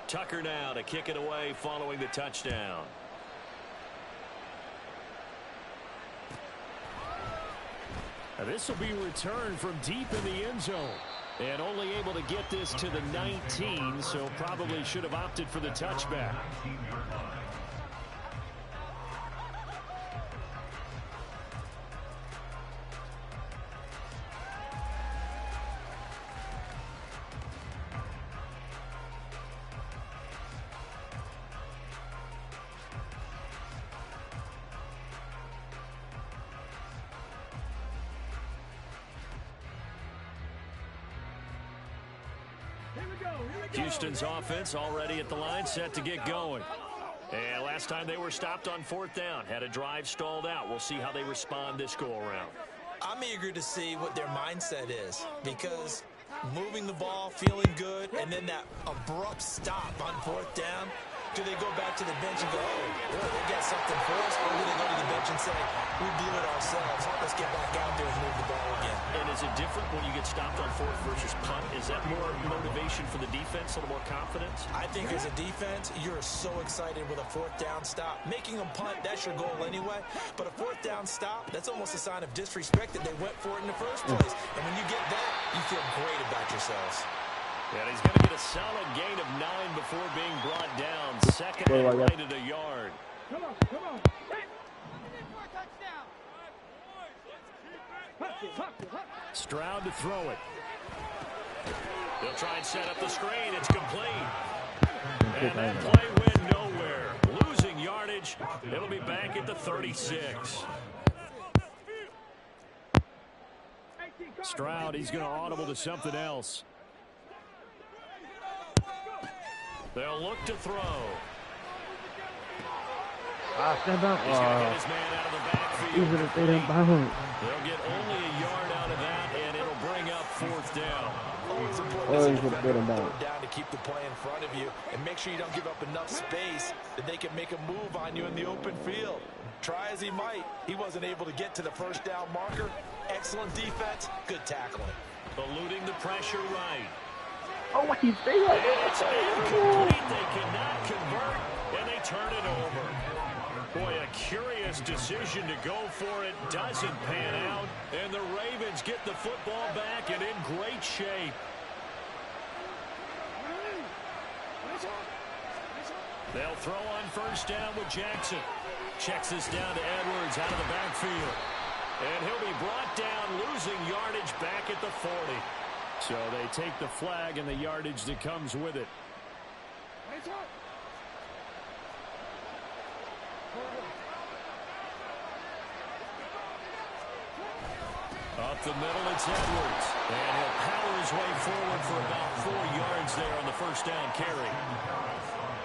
Tucker now to kick it away following the touchdown. Now this will be returned from deep in the end zone. And only able to get this to the 19, so probably should have opted for the touchback. Houston's offense already at the line, set to get going. And last time they were stopped on 4th down, had a drive stalled out. We'll see how they respond this go-around. I'm eager to see what their mindset is, because moving the ball, feeling good, and then that abrupt stop on 4th down, do they go back to the bench and go, oh, they got something for us, or do they go to the bench and say, we blew it ourselves, let's get back out there and move the ball again? And is it different when you get stopped on 4th versus punt? Is that more motivation for the defense, a little more confidence? I think as a defense, you're so excited with a 4th down stop. Making them punt, that's your goal anyway. But a 4th down stop, that's almost a sign of disrespect that they went for it in the first place. And when you get that, you feel great about yourselves. And he's going to get a solid gain of 9 before being brought down. Second and right at a yard. Come on. Stroud to throw it. They'll try and set up the screen. It's complete. And that play went nowhere. Losing yardage. It'll be back at the 36. Stroud, he's going to audible to something else. They'll look to throw. Step out. He's going to get his man out of the backfield. They'll get only a yard out of that, and it'll bring up 4th down. Always important to down to keep the play in front of you, and make sure you don't give up enough space that they can make a move on you in the open field. Try as he might, he wasn't able to get to the 1st down marker. Excellent defense, good tackling. Eluding the pressure right. Oh, he's there. And it's incomplete. They cannot convert, and they turn it over. Boy, a curious decision to go for it. Doesn't pan out, and the Ravens get the football back and in great shape. They'll throw on 1st down with Jackson. Checks this down to Edwards out of the backfield. And he'll be brought down, losing yardage back at the 40. So they take the flag and the yardage that comes with it. Up the middle, it's Edwards. And he'll power his way forward for about 4 yards there on the 1st down carry.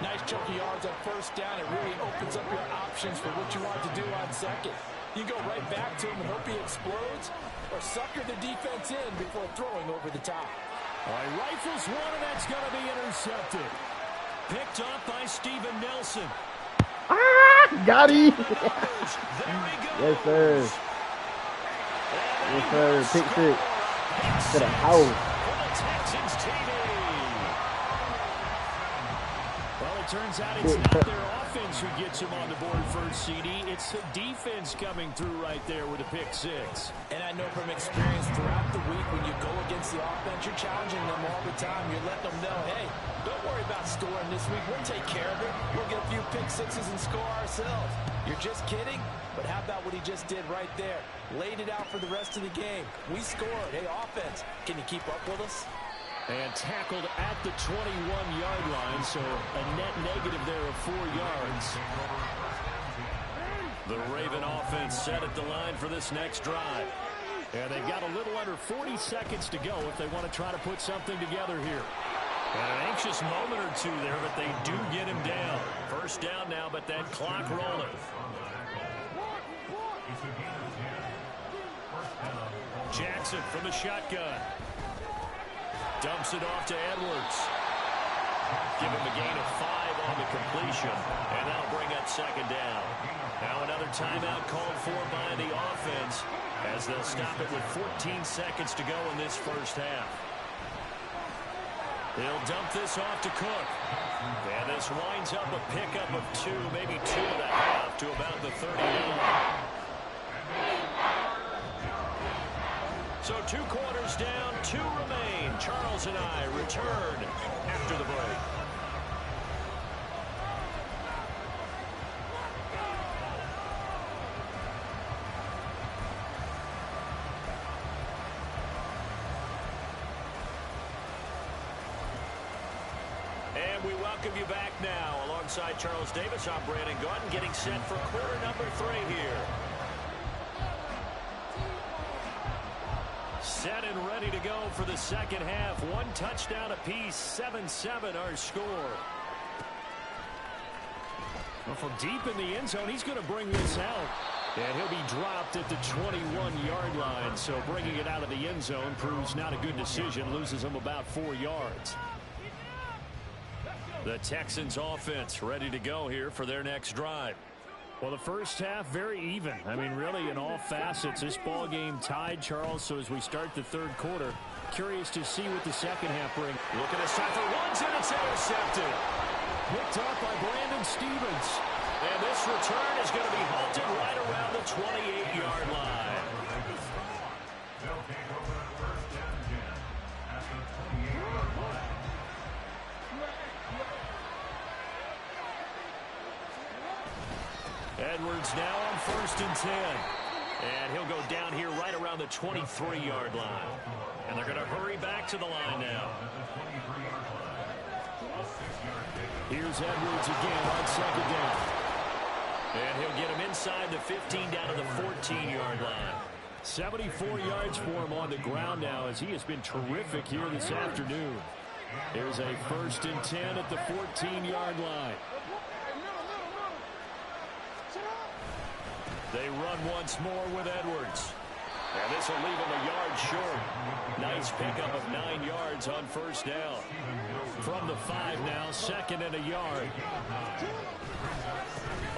Nice chunky yards on 1st down. It really opens up your options for what you want to do on 2nd. You go right back to him and hope he explodes, or sucker the defense in before throwing over the top. All right, rifles one, and that's going to be intercepted. Picked up by Steven Nelson. Got him. Yes, sir. Yes, sir. Pick 6 to the house. For the Texans TV. Well, it turns out it's not their offense who gets him on the board first, CD. It's the defense coming through right there with a pick 6. And I know from experience throughout the week, when you go against the offense, you're challenging them all the time. You're letting them know, hey, don't worry about scoring this week. We'll take care of it. We'll get a few pick 6s and score ourselves. You're just kidding? But how about what he just did right there? Laid it out for the rest of the game. We scored. Hey, offense, can you keep up with us? And tackled at the 21-yard line, so a net negative there of 4 yards. The Raven offense set at the line for this next drive. And they've got a little under 40 seconds to go if they want to try to put something together here. And an anxious moment or two there, but they do get him down. 1st down now, but that clock rolling. Jackson from the shotgun. Dumps it off to Edwards. Give him a gain of 5 on the completion, and that'll bring up 2nd down. Now another timeout called for by the offense as they'll stop it with 14 seconds to go in this first half. They'll dump this off to Cook. And this winds up a pickup of 2, maybe 2.5 to about the 39. So 2 quarters down, 2 remain. Charles and I return after the break. And we welcome you back now. Alongside Charles Davis, I'm Brandon Gaudin, getting set for quarter number 3 here. Set and ready to go for the second half. 1 touchdown apiece, 7-7 our score. Well, from deep in the end zone, he's going to bring this out. And he'll be dropped at the 21-yard line. So bringing it out of the end zone proves not a good decision. Loses him about 4 yards. The Texans offense ready to go here for their next drive. Well, the first half, very even. I mean, really, in all facets, this ball game tied, Charles. So as we start the third quarter, curious to see what the second half brings. Look at this time for runs, and it's intercepted. Picked up by Brandon Stevens. And this return is going to be halted right around the 28-yard line. Edwards now on 1st and 10. And he'll go down here right around the 23-yard line. And they're going to hurry back to the line now. Here's Edwards again on 2nd down. And he'll get him inside the 15 down to the 14-yard line. 74 yards for him on the ground now as he has been terrific here this afternoon. Here's a 1st and 10 at the 14-yard line. They run once more with Edwards. And this will leave him a yard short. Nice pickup of 9 yards on 1st down. From the 5 now, 2nd and a yard.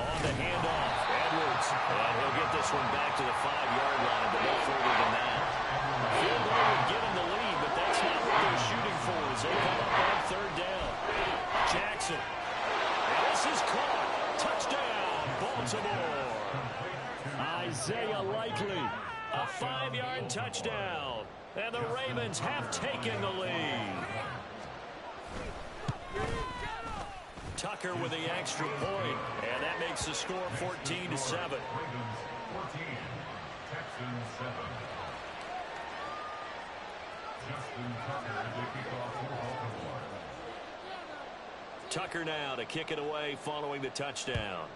On the handoff, Edwards. And he'll get this one back to the 5-yard line, but no further than that. Field goal would give him the lead, but that's not what they're shooting for as they come up on 3rd down. Jackson. And this is caught. Touchdown, Baltimore. Isaiah Likely, a 5-yard touchdown, and the Ravens have taken the lead. Tucker with the extra point, and that makes the score 14-7. Tucker now to kick it away following the touchdown.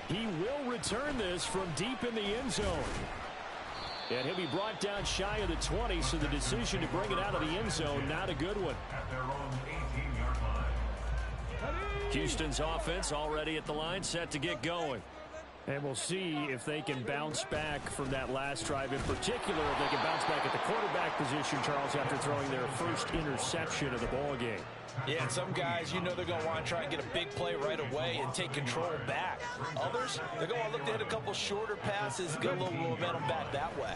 He will return this from deep in the end zone. And he'll be brought down shy of the 20, so the decision to bring it out of the end zone, not a good one. Houston's offense already at the line, set to get going. And we'll see if they can bounce back from that last drive. In particular, if they can bounce back at the quarterback position, Charles, after throwing their first interception of the ball game. Yeah, and some guys, you know they're going to want to try and get a big play right away and take control back. Others, they're going to look to hit a couple shorter passes, get a little momentum back that way.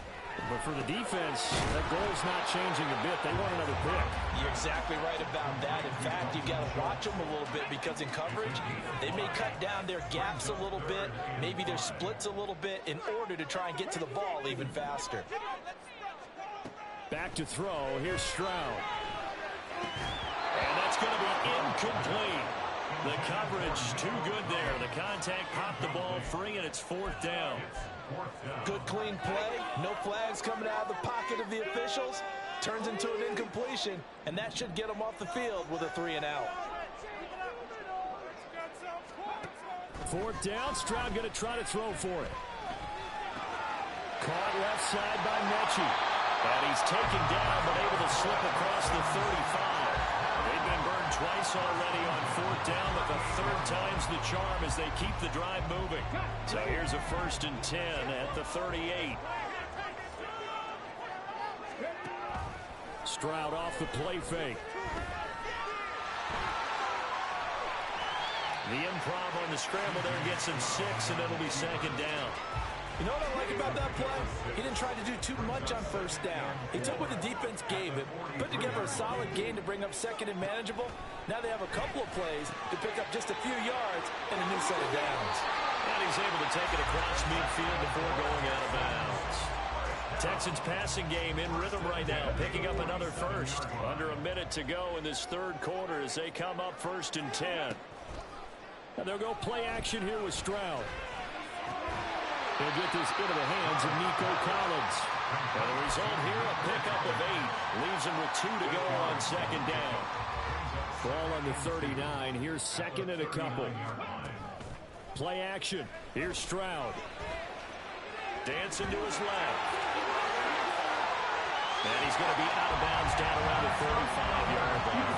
But for the defense, that goal's not changing a bit. They want another pick. You're exactly right about that. In fact, you've got to watch them a little bit because in coverage, they may cut down their gaps a little bit, maybe their splits a little bit in order to try and get to the ball even faster. Back to throw. Here's Stroud. And that's going to be incomplete. The coverage too good there. The contact popped the ball free, and it's 4th down. Good clean play. No flags coming out of the pocket of the officials. Turns into an incompletion, and that should get them off the field with a 3-and-out. 4th down. Stroud going to try to throw for it. Caught left side by Mechie. And he's taken down, but able to slip across the 35. They've been burned twice already on 4th down, but the 3rd time's the charm as they keep the drive moving. So here's a 1st and 10 at the 38. Stroud off the play fake. The improv on the scramble there gets him 6, and it'll be second down. You know what I like about that play? He didn't try to do too much on first down. He took what the defense gave him, put together a solid gain to bring up second and manageable. Now they have a couple of plays to pick up just a few yards and a new set of downs. And he's able to take it across midfield before going out of bounds. Texans passing game in rhythm right now, picking up another first. Under a minute to go in this third quarter as they come up 1st and 10. And they'll go play action here with Stroud. He'll get this into the hands of Nico Collins. And the result here, a pickup of 8. Leaves him with 2 to go on second down. Ball on the 39. Here's second and a couple. Play action. Here's Stroud. Dancing to his left. And he's going to be out of bounds down around the 35-yard line.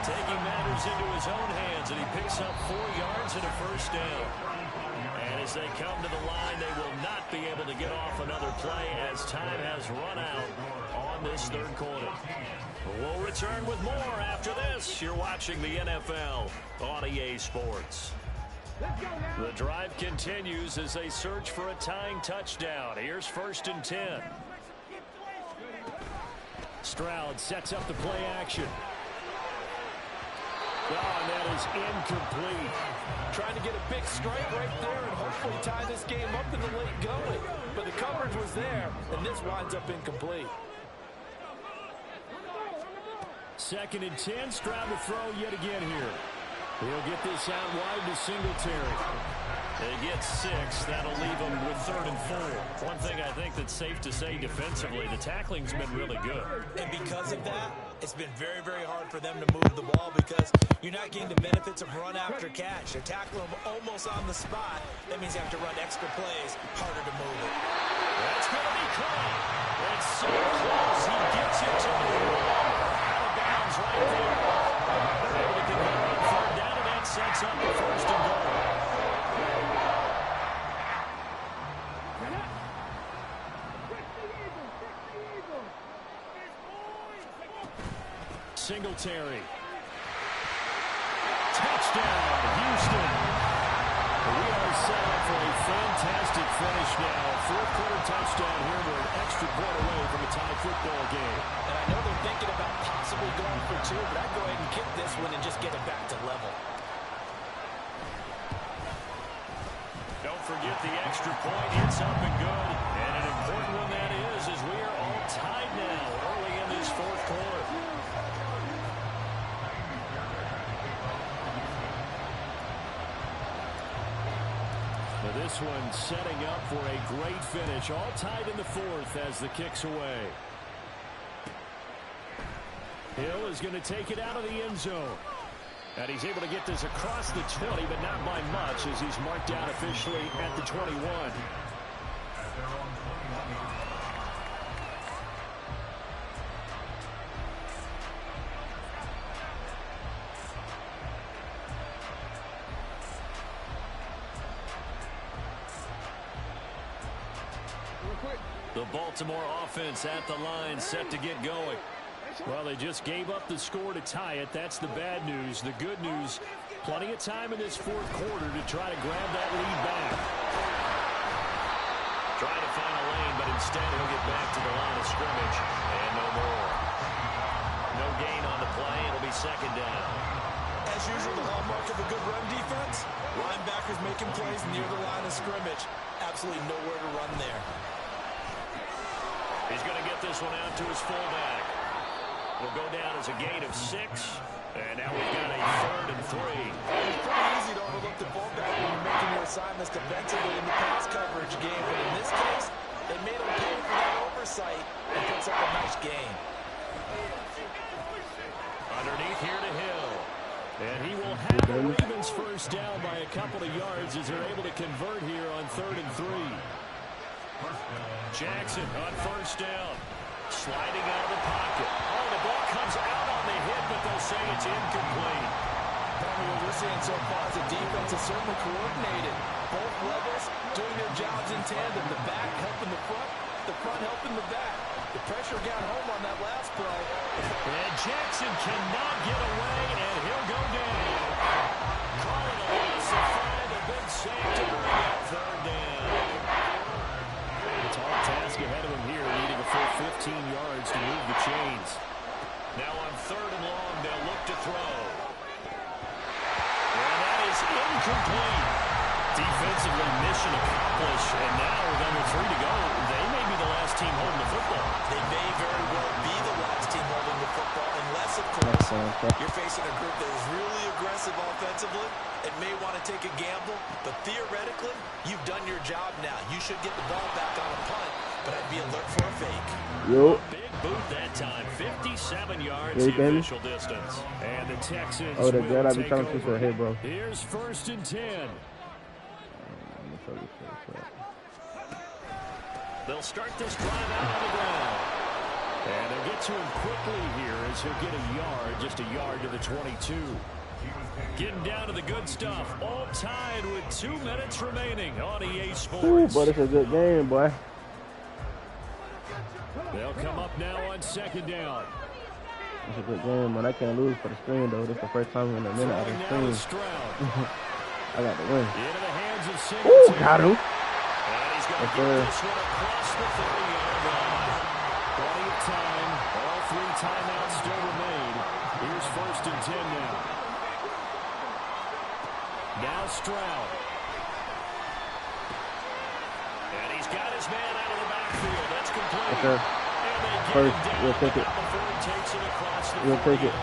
Taking matters into his own hands, and he picks up 4 yards and a first down. And as they come to the line, they will not be able to get off another play as time has run out on this third quarter. We'll return with more after this. You're watching the NFL on EA Sports. The drive continues as they search for a tying touchdown. Here's 1st and 10. Stroud sets up the play action. Oh, and that is incomplete. Trying to get a big strike right there and hopefully tie this game up in the late going. But the coverage was there, and this winds up incomplete. 2nd and 10. Stroud to throw yet again here. He'll get this out wide to Singletary. They get 6. That'll leave them with 3rd and 4. One thing I think that's safe to say defensively, the tackling's been really good. And because of that, it's been very, very hard for them to move the ball because you're not getting the benefits of run after catch. They're tackling them almost on the spot. That means you have to run extra plays, harder to move it. That's going to be caught. It's so close. He gets it to the wall. Out of bounds right there. Able to convert on 3rd down, and that sets up the 1st and goal. Singletary. Touchdown, Houston. We are set up for a fantastic finish now. 4th quarter touchdown here. We're an extra point away from a tie football game. And I know they're thinking about possibly going for 2, but I'd go ahead and kick this one and just get it back to level. Don't forget the extra point. It's up and good. And an important one that is, as we are all tied now early in this 4th quarter. Now this one setting up for a great finish. All tied in the 4th as the kick's away. Hill is going to take it out of the end zone. And he's able to get this across the 20, but not by much as he's marked down officially at the 21. The Baltimore offense at the line, set to get going. Well, they just gave up the score to tie it. That's the bad news. The good news, plenty of time in this 4th quarter to try to grab that lead back. Trying to find a lane, but instead he'll get back to the line of scrimmage. And no more. No gain on the play. It'll be 2nd down. As usual, the hallmark of a good run defense, linebackers making plays near the line of scrimmage. Absolutely nowhere to run there. He's going to get this one out to his fullback. Will go down as a gain of 6. And now we've got a 3rd and 3. It's pretty easy to overlook the fullback when you're making your assignments defensively in the pass coverage game. But in this case, they made him pay for that oversight and puts up a nice gain. Underneath here to Hill. And he will have the Ravens first down by a couple of yards as they're able to convert here on 3rd and 3. Jackson on first down. Sliding out of the pocket. Oh, the ball comes out on the hit, but they'll say it's incomplete. What we're seeing so far is the defense is certainly coordinated. Both levels doing their jobs in tandem. The back helping the front helping the back. The pressure got home on that last play. And Jackson cannot get away, and he'll go down. Call it a complete. Defensively, mission accomplished, and now with under 3 to go, they may be the last team holding the football. They may very well be the last team holding the football, unless, of course, you're facing a group that is really aggressive offensively and may want to take a gamble. But theoretically, you've done your job now. You should get the ball back on a punt, but I'd be alert for a fake. Big boot that time, 57 yards the official distance. And the Texans will take over. Here, bro. Here's 1st and 10. They'll start this drive out on the ground. And they'll get to him quickly here as he'll get a yard, just a yard to the 22. Getting down to the good stuff. All tied with 2 minutes remaining on EA Sports. Ooh, but it's a good game, boy. They'll come up now on 2nd down. It's a good game, man. I can't lose for the screen, though. This is the first time in a minute I've been screen. I got the win. Into the hands of Ooh, got him. And he's going to get this one across the 30-yard line. Plenty of time. All 3 timeouts still remain. Here's 1st and 10 now. Now Stroud. And he's got his man out of the backfield. That's complete. Okay. First, we'll take it. We'll take it.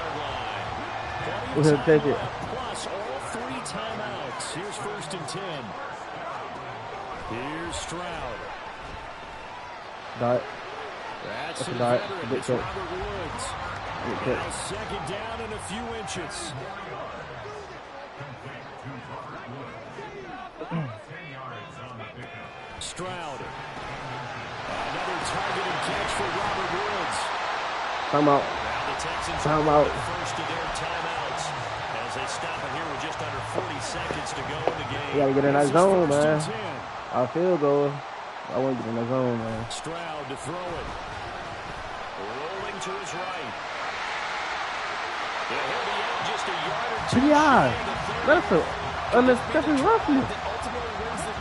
We'll take it. Plus all 3 timeouts. Here's 1st and 10. Here's Stroud. Dot. That's a dot. veteran. It's Robert Woods. Now 2nd down and a few inches. Stroud. Another targeted catch for Robert Woods. Time out. Now the Texans Time are out. first of their timeouts as they stop it here with just under 40 seconds to go in the game. You gotta get in that zone, man. 10. Our field goal. I want to get in that zone, man. Stroud to throw it. Rolling to his right. Yeah, he'll be out just a yard or 2. That's an unnecessary roughness.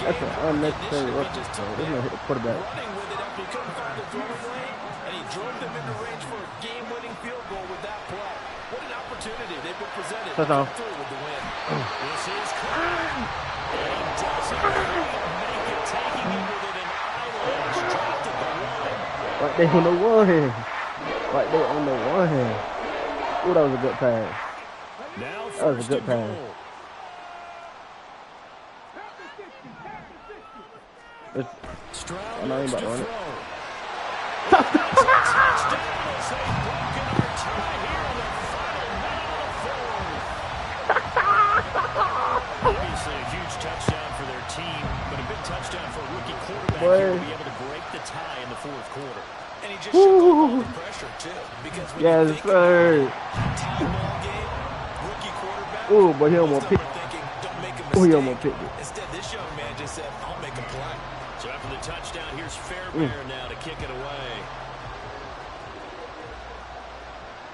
That's an unnecessary roughness. There's no hit the quarterback. Running with it after he couldn't find the throwing lane, and he drove them into range for a game-winning field goal with that play. What an opportunity they've been presented to come through with the win. This is Clyde. And he doesn't make it, taking it with an eyelash, dropped at the 1. Right there on the 1. Right there on the 1. Ooh, that was a good pass. Now That was a good pass. Stroud I'm not even about to run it. Obviously a huge touchdown for their team, but a big touchdown for a rookie quarterback here to be able to break the tie in the 4th quarter. And he just shook off all the pressure, too. Because when you think sir. tie ball game, rookie quarterback, Ooh, but he almost picked it. thinking, don't make a Ooh, he mistake. almost picked it. Instead, this young man just said, I'll make a play. So after the touchdown, here's Fairbairn now to kick it away.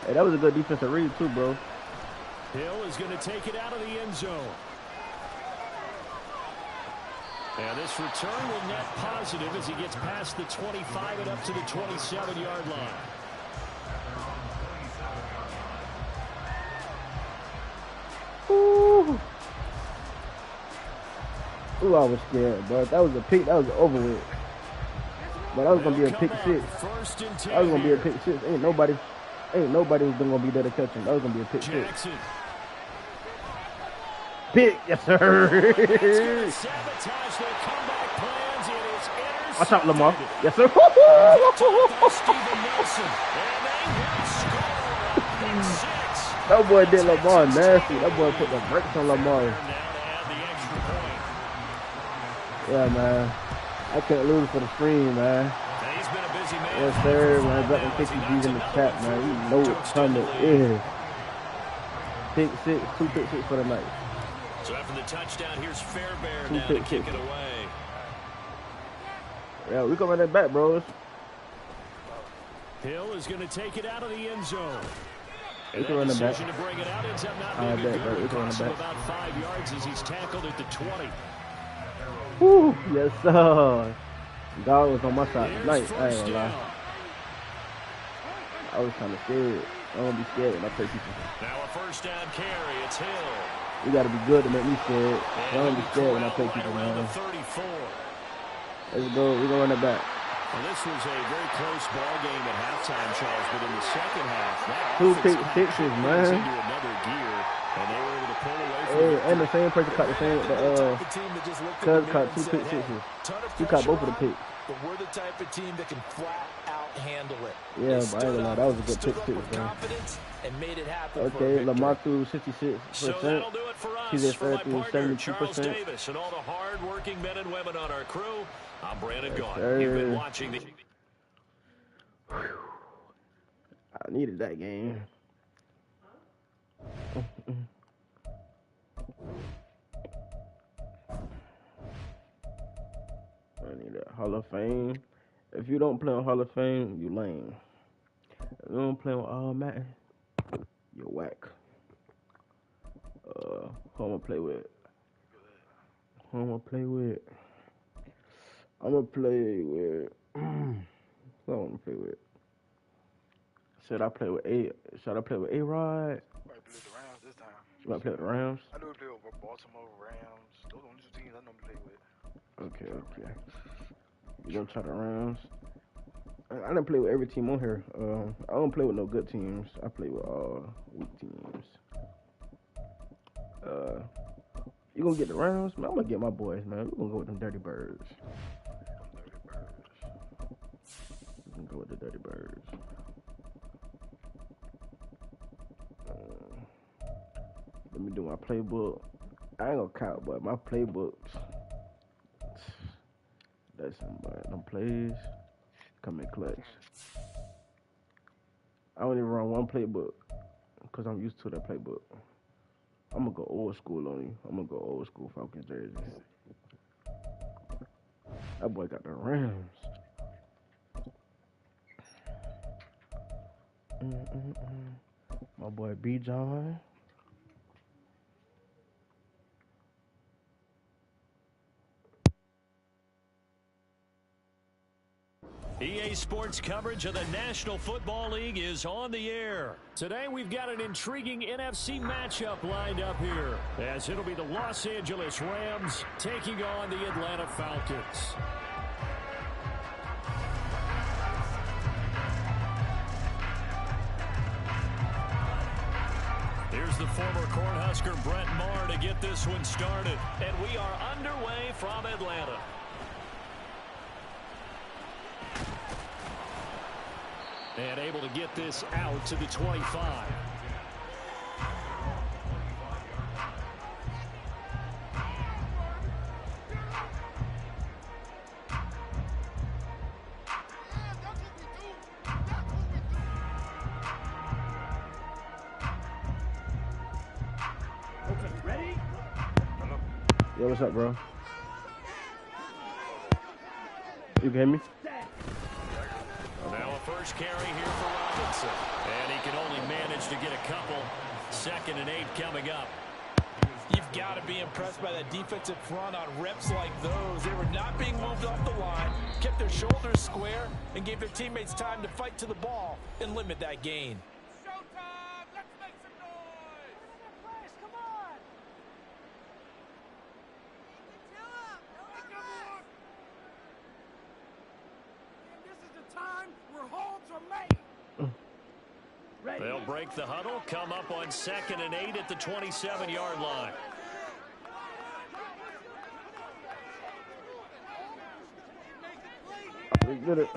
Hey, that was a good defensive read, too, bro. Hill is going to take it out of the end zone. And this return will net positive as he gets past the 25 and up to the 27-yard line. Ooh. Ooh, I was scared, bro. That was a pick. That was over with. But that was gonna be a pick 6. That was gonna be a pick 6. Ain't nobody was gonna be there to catch him. That was gonna be a pick 6. Pick, yes sir. Watch out, Lamar. Yes sir. That boy did Lamar nasty. That boy put the brakes on Lamar. Yeah, man. I can't lose for the stream, man. Yes, sir, man. Drop the 50 G's in the chat, man. You know what time it is. Pick 6, 2 pick 6 for the night. So after the touchdown, here's Fairbairn now to kick it away. Yeah, we can run that back, bros. Hill is going to take it out of the end zone. We can run it back. To bring it out ends up not being good. We can run it back. About 5 yards as he's tackled at the 20. Woo, yes, sir. God was on my side tonight. I ain't gonna lie. I was kind of scared. I don't be scared when I play people. Now a first down carry. It's Hill. You got to be good to make me scared. I don't be scared when I play people, man. Let's go. We're going to run it back. Well, this was a very close ball game at halftime, Charles, but in the second half, that 2 pick sixes, man. into another gear, and they were able to pull away from it. And the same person caught the same. Cuz caught 2 pick sixes. He caught both of the picks. But we're the type of team that can flat out handle it. Yeah, but I ain't gonna lie, that was a good pick six, man. And made it happen. Okay, Lamar threw 66%. So that'll do it for us. CJ For my threw partner, Charles 72%. Davis, and all the hard-working men and women on our crew, I'm Brandon Gaughan. Sir. You've been watching the... I needed that game. I need that Hall of Fame. If you don't play on Hall of Fame, you lame. If you don't play on Madden, you're whack. Who I'm gonna play with? Who I'm gonna play with? I'm gonna play with. Who I wanna play with? Should I play with A-Rod? Might play with the Rams this time. You might play with the Rams? I know we play with Baltimore Rams. Those are the only 2 teams I normally play with. Okay. You gonna try the Rams? I didn't play with every team on here. I don't play with no good teams. I play with weak teams. You gonna get the Rams? Man, I'm gonna get my boys, man. We're gonna go with them Dirty Birds. We're gonna go with the Dirty Birds. Let me do my playbook. I ain't gonna count, but my playbooks. That's them plays come in clutch. I only run one playbook because I'm used to that playbook. I'm gonna go old school on you. I'm gonna go old school Falcons jersey. That boy got the Rams. My boy B. John. EA Sports coverage of the National Football League is on the air. Today we've got an intriguing NFC matchup lined up here, as it'll be the Los Angeles Rams taking on the Atlanta Falcons. Here's the former Cornhusker Brett Maher to get this one started. And we are underway from Atlanta. And able to get this out to the 25. Yo, what's up, bro? You can hear me? Now a first carry here for Robinson. And he can only manage to get a couple. 2nd and 8 coming up. You've got to be impressed by that defensive front on reps like those. They were not being moved off the line, kept their shoulders square, and gave their teammates time to fight to the ball and limit that gain. Showtime! Let's make some noise! Come on! This is the time where holds are made. They'll break the huddle, come up on 2nd and 8 at the 27-yard line. We did it.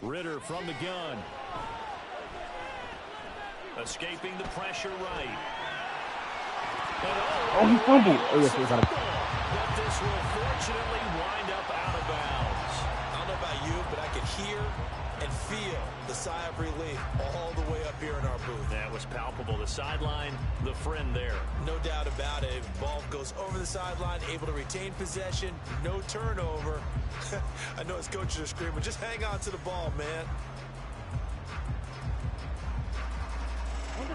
Ritter from the gun. Escaping the pressure right. Oh, he fumbled. Oh, yes, he got it. But this will fortunately wind up out of bounds. I don't know about you, but I could hear and feel the sigh of relief all the way up here in our booth. That was palpable. The sideline, the friend there. No doubt about it. Ball goes over the sideline, able to retain possession, no turnover. I know his coaches are screaming, just hang on to the ball, man.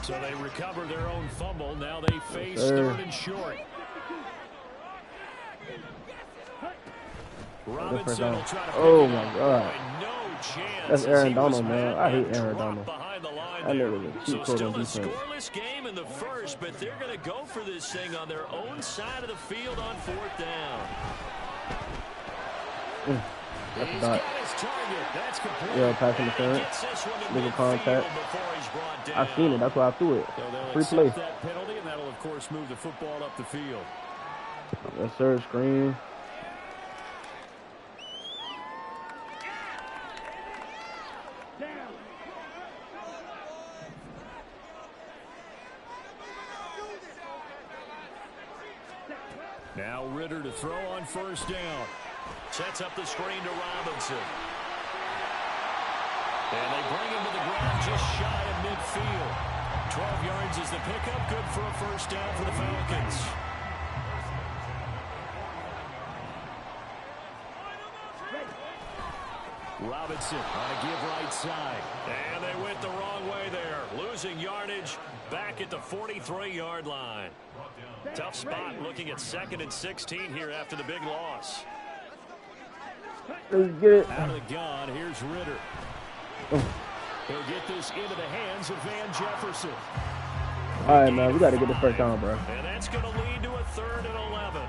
So they recover their own fumble. Now they face 3rd and short. Robinson will try to pick it my up. God. No chance. That's Aaron He was Donald, man. I hate Aaron dropped Donald. behind the line I there. never even So cheat code still on a defense. scoreless game in the first, but they're going to go for this thing on their own side of the field on 4th down. He's got his target. That's complete. Yeah, passing interference. Legal contact. I seen it. That's why I threw it. Free play. That penalty, and that'll, of course, move the football up the field. Yes, sir. Screen. Now Ritter to throw on 1st down. Sets up the screen to Robinson. And they bring him to the ground just shy of midfield. 12 yards is the pickup. Good for a 1st down for the Falcons. Robinson on a give right side. And they went the wrong way there. Losing yardage back at the 43-yard line. Tough spot looking at 2nd and 16 here after the big loss. Let's get it. Out of the gun, here's Ritter. He'll get this into the hands of Van Jefferson. All right, man, we got to get the 1st down, bro. And that's going to lead to a 3rd and 11.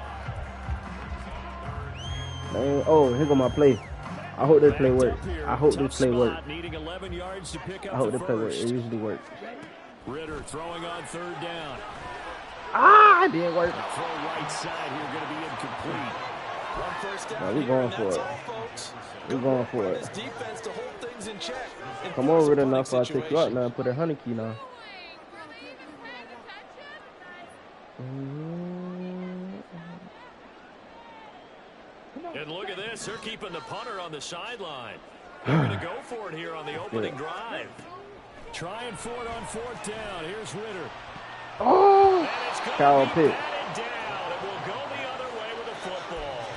Man, oh, here go my play. I hope this play works. I hope this play works. Needing 11 yards to pick up I hope the this play works. first. It usually works. Ritter throwing on 3rd down. Ah, it didn't work. Throw right side here, going to be incomplete. One 1st down. No, we going for it. We going for it. Defense to hold things in check. Come on, Ritter, enough. I'll take you out now and put a 100 key now. And look at this. They're keeping the punter on the sideline. They're going to go for it here on the opening drive. Trying for it on 4th down. Here's Ritter. Oh, Kyle Pitt. Down. It will go the other way with the football.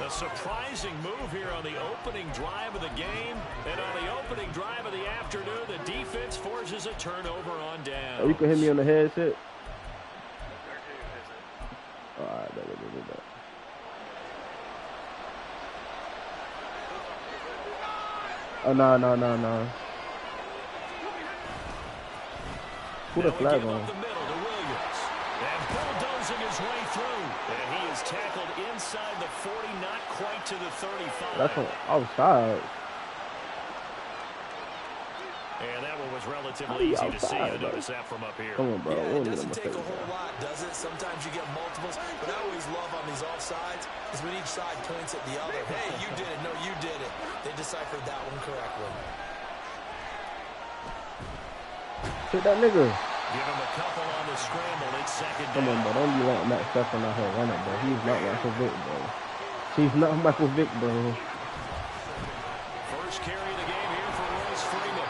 A surprising move here on the opening drive of the game. And on the opening drive of the afternoon, the defense forces a turnover on down. Oh, you can hit me on the headset. All right, that. Oh, no. Put a flag on. And bulldozing his way through. And he is tackled inside the 40, not quite to the 35. That's on outside. And that one was relatively easy to see. I noticed that from up here. Come on, bro. Yeah, it doesn't take a whole lot, does it? Sometimes you get multiples. But I always love on these offsides is when each side points at the other. Hey, you did it. No, you did it. They deciphered that one correctly. Hit that nigga. Give him a couple on the scramble. It's 2nd down. Come on, bro. Don't be letting Matt Stephen out here running, bro. He's not Michael Vick, bro. He's not Michael Vick, bro. First carry of the game here for Royce Freeman.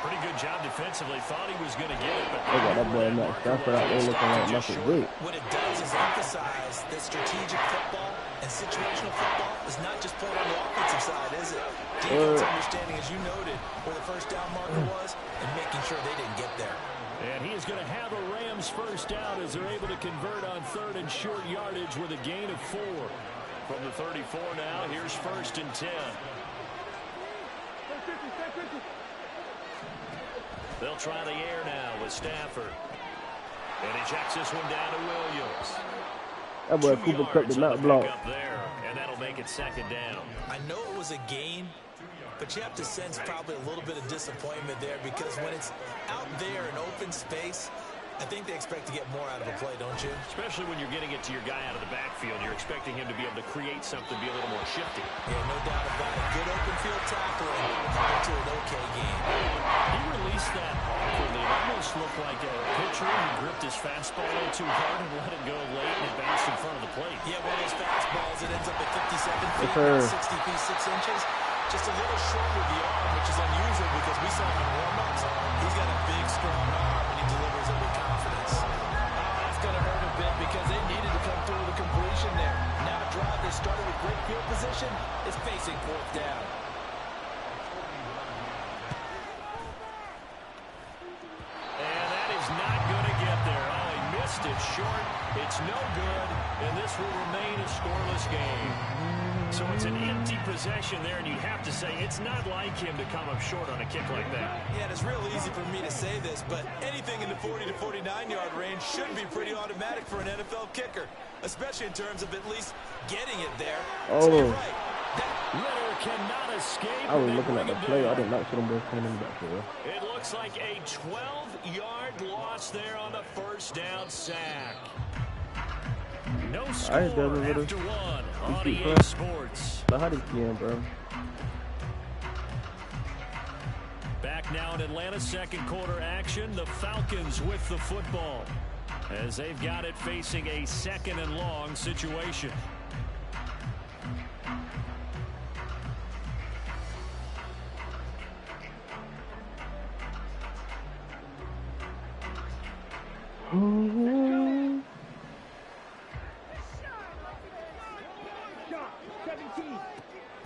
Pretty good job defensively. Thought he was going to get it, but They got that boy Matt Stafford out there looking like Michael Vick. What it does is emphasize that strategic football and situational football is not just playing on the offensive side, is it? Defense understanding, as you noted, where the 1st down marker was and making sure they didn't get there. And he is going to have a Rams 1st down as they're able to convert on 3rd and short yardage with a gain of 4. From the 34 now, here's 1st and 10. They'll try the air now with Stafford. And he checks this one down to Williams. That boy Cooper Kupp did not block. Up there, and that'll make it 2nd down. I know it was a gain, but you have to sense probably a little bit of disappointment there because when it's out there in open space, I think they expect to get more out of a play, don't you? Especially when you're getting it to your guy out of the backfield. You're expecting him to be able to create something, be a little more shifty. Yeah, no doubt about it. Good open field tackling to an okay game. He released that awkwardly. It almost looked like a pitcher who gripped his fastball a little too hard and let it go late and it bounced in front of the plate. Yeah, one of those fastballs that ends up at 57 feet, Yes, 60 feet, 6 inches. Just a little short with the arm, which is unusual because we saw him in warm-ups. He's got a big, strong arm, and he delivers it with confidence. That's going to hurt a bit because they needed to come through with a completion there. Now a drive they started with great field position is facing 4th down. And that is not going to get there. Oh, he missed it short. It's no good, and this will remain a scoreless game. So it's an empty possession there, and you have to say it's not like him to come up short on a kick like that. Yeah, it's real easy for me to say this, but anything in the 40 to 49-yard range should be pretty automatic for an NFL kicker, especially in terms of at least getting it there. Oh. So you're right. Ritter cannot escape. I was looking at the play. I did not see them both coming in the backfield. It looks like a 12-yard loss there on the first down sack. No score after one on EA Sports. How did he end, bro? Back now in Atlanta, second quarter action. The Falcons with the football as they've got it facing a 2nd and long situation.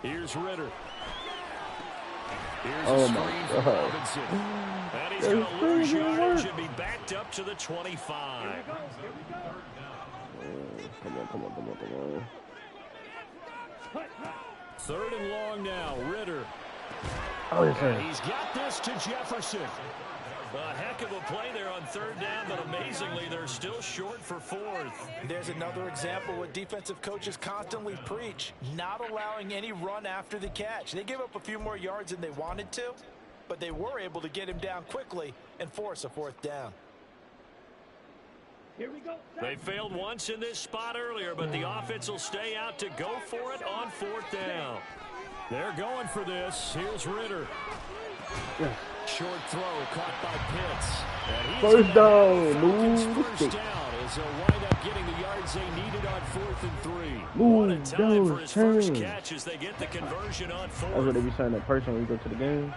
Here's Ritter. Here's a screen for Robinson. And he's going to lose yardage and be backed up to the 25. Come on. 3rd and long now. Ritter. Oh, yes, sir. And he's got this to Jefferson. A heck of a play there on 3rd down, but amazingly, they're still short for 4th. There's another example what defensive coaches constantly preach, not allowing any run after the catch. They gave up a few more yards than they wanted to, but they were able to get him down quickly and force a 4th down. Here we go. They failed once in this spot earlier, but the offense will stay out to go for it on 4th down. They're going for this. Here's Ritter. Yeah. Short throw caught by Pitts. First down. First down as they'll wind up getting the yards they needed on 4th and 3. Move What a time for his first change. catch as they get the conversion on 4th. That's what they be saying in person when you go to the game.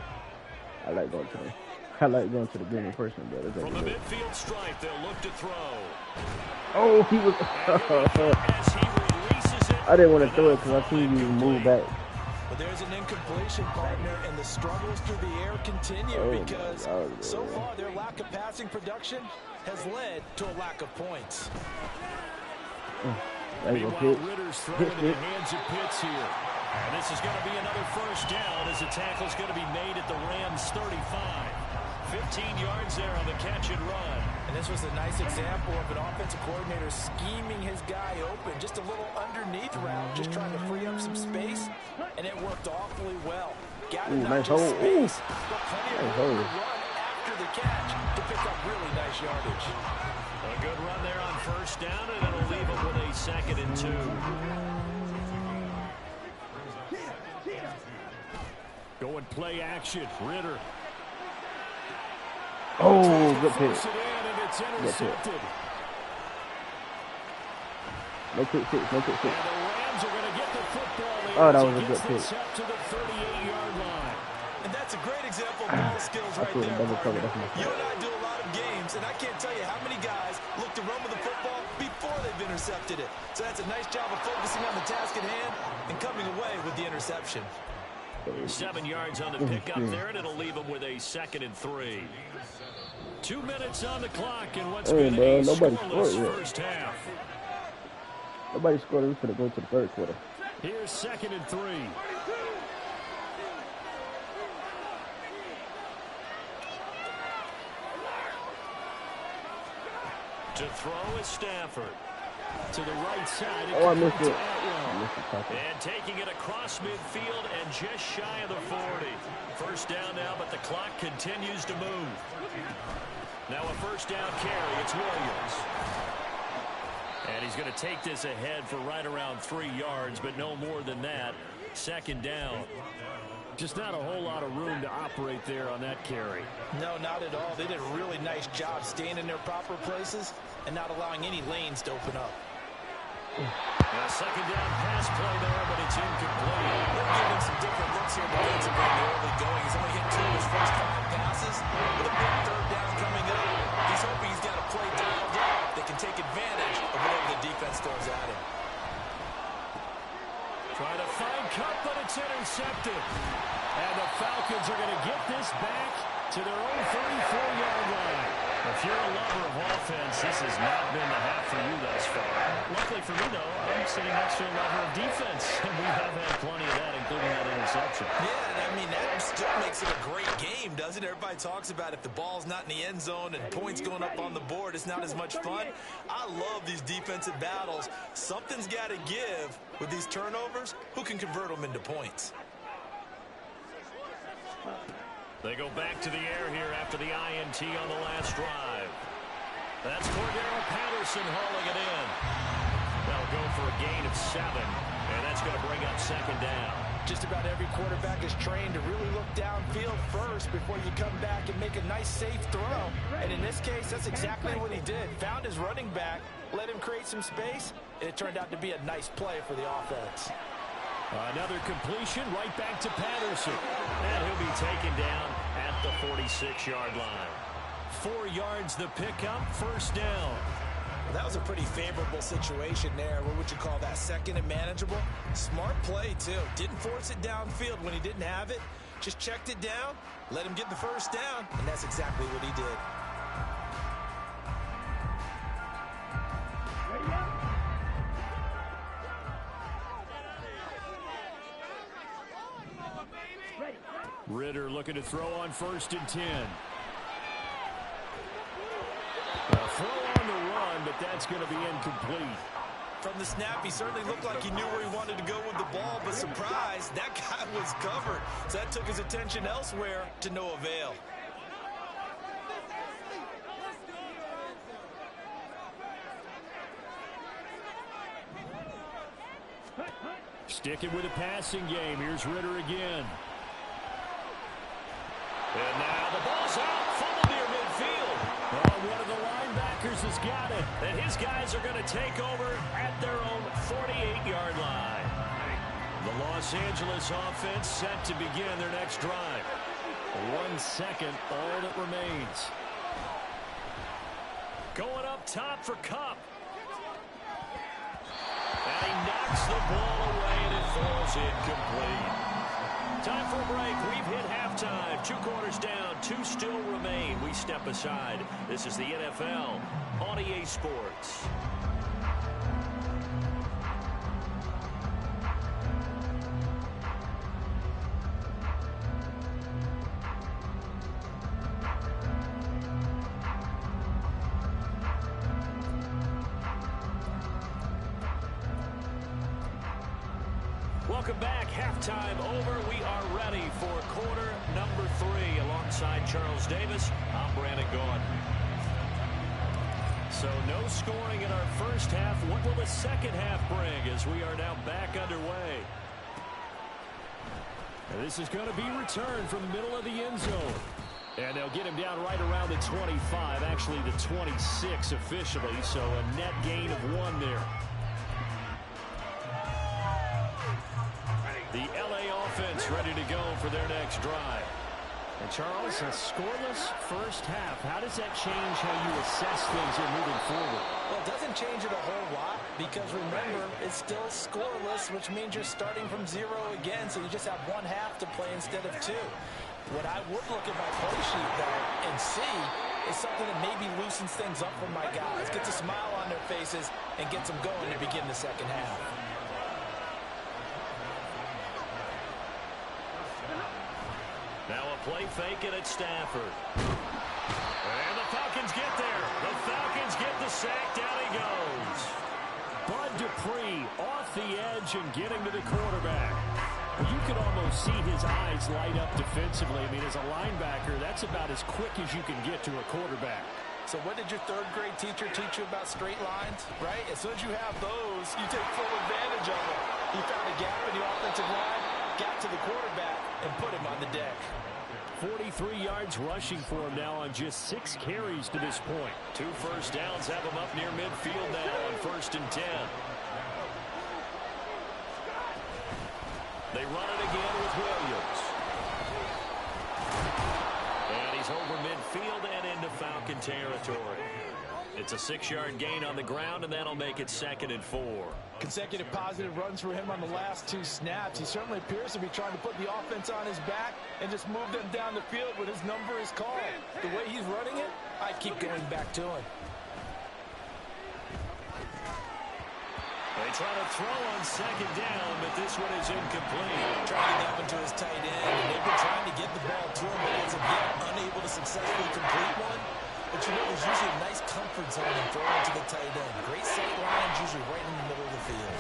I like going to the game in person, but from the midfield stripe, they'll look to throw. Oh, he was. As he releases it, I didn't want to throw it because I seen you move back. But there's an incompletion, partner, and the struggles through the air continue because so far their lack of passing production has led to a lack of points. Meanwhile, Ritter's throwing in the hands of Pitts here. And this is going to be another first down as the tackle's going to be made at the Rams' 35. 15 yards there on the catch and run. And this was a nice example of an offensive coordinator scheming his guy open. Just a little underneath route, just trying to free up some space. And it worked awfully well. Got him not just space, but plenty of room to run after the catch to pick up really nice yardage. A good run there on first down, and it'll leave him with a 2nd and 2. Going play action. Ritter. Oh, good pick. It's intercepted. No pick six. And the Rams are going to get the football in. Oh, that was a good pick. Up to the 38-yard line. And that's a great example of ball skills right there. You and I do a lot of games, and I can't tell you how many guys look to run with the football before they've intercepted it. So that's a nice job of focusing on the task at hand and coming away with the interception. 7 yards on the pickup there, and it'll leave them with a 2nd and 3. 2 minutes on the clock, and what's been a scoreless first half. Nobody scored. We're going to go to the 3rd quarter. Here's 2nd and 3. To throw is Stafford. To the right side. I missed it. And taking it across midfield and just shy of the 40. First down now, but the clock continues to move. Now a first down carry. It's Williams. And he's going to take this ahead for right around 3 yards, but no more than that. 2nd down. Just not a whole lot of room to operate there on that carry. No, not at all. They did a really nice job staying in their proper places and not allowing any lanes to open up. And a 2nd down pass play there, but it's incomplete. They're giving some different looks here defensively early going. He's only hit 2 of his first couple passes. With a big 3rd down coming up, he's hoping he's got a play dialed up that can take advantage of whatever the defense throws at him. Trying to find Cup, but it's intercepted. And the Falcons are going to get this back to their own 34-yard line. If you're a lover of offense, this has not been the half for you thus far. Luckily for me, though, I'm sitting next to a lover of defense, and we have had plenty of that, including that interception. Yeah, I mean, that still makes it a great game, doesn't it? Everybody talks about if the ball's not in the end zone and points going up on the board, it's not as much fun. I love these defensive battles. Something's got to give with these turnovers. Who can convert them into points? They go back to the air here after the INT on the last drive. That's Cordero Patterson hauling it in. They'll go for a gain of 7, and that's going to bring up second down. Just about every quarterback is trained to really look downfield first before you come back and make a nice, safe throw. And in this case, that's exactly what he did. Found his running back, let him create some space, and it turned out to be a nice play for the offense. Another completion right back to Patterson. And he'll be taken down at the 46-yard line. 4 yards the pickup, first down. Well, that was a pretty favorable situation there. What would you call that? Second and manageable? Smart play, too. Didn't force it downfield when he didn't have it. Just checked it down, let him get the first down, and that's exactly what he did. Ritter looking to throw on 1st and 10. A throw on the run, but that's going to be incomplete. From the snap, he certainly looked like he knew where he wanted to go with the ball, but surprise, that guy was covered. So that took his attention elsewhere to no avail. Sticking with the passing game. Here's Ritter again. And now the ball's out. Fumble near midfield. Oh, one of the linebackers has got it. And his guys are going to take over at their own 48-yard line. The Los Angeles offense set to begin their next drive. 1 second, all that remains. Going up top for Kupp. And he knocks the ball away, and it falls incomplete. Time for a break. We've hit halftime. 2 quarters down. 2 still remain. We step aside. This is the NFL on EA Sports. Welcome back. Halftime over. We are ready for quarter number 3. Alongside Charles Davis, I'm Brandon Gaudin. So no scoring in our first half. What will the second half bring as we are now back underway? And this is going to be returned from the middle of the end zone. And they'll get him down right around the 25, actually the 26 officially, so a net gain of 1 there. The LA offense ready to go for their next drive. And Charles, a scoreless first half. How does that change how you assess things here moving forward? Well, it doesn't change it a whole lot because remember, it's still scoreless, which means you're starting from 0 again, so you just have 1 half to play instead of 2. What I would look at my play sheet, though, and see is something that maybe loosens things up for my guys, gets a smile on their faces, and gets them going to begin the second half. Now a play fake it at Stafford. And the Falcons get there. The Falcons get the sack. Down he goes. Bud Dupree off the edge and getting to the quarterback. You could almost see his eyes light up defensively. I mean, as a linebacker, that's about as quick as you can get to a quarterback. So what did your 3rd grade teacher teach you about straight lines, right? As soon as you have those, you take full advantage of them. He found a gap in the offensive line, got to the quarterback, and put him on the deck. 43 yards rushing for him now on just 6 carries to this point. 2 first downs have him up near midfield now on 1st and 10. They run it again with Williams. And he's over midfield and into Falcon territory. It's a 6-yard gain on the ground, and that'll make it 2nd and 4. Consecutive positive runs for him on the last 2 snaps. He certainly appears to be trying to put the offense on his back and just move them down the field when his number is called. The way he's running it, I keep going back to him. They try to throw on 2nd down, but this one is incomplete. Trying to get up into his tight end, and they've been trying to get the ball to him, but as of yet, unable to successfully complete one. But you know, there's usually a nice comfort zone in throwing to the tight end. Great sight lines, usually right in the middle of the field.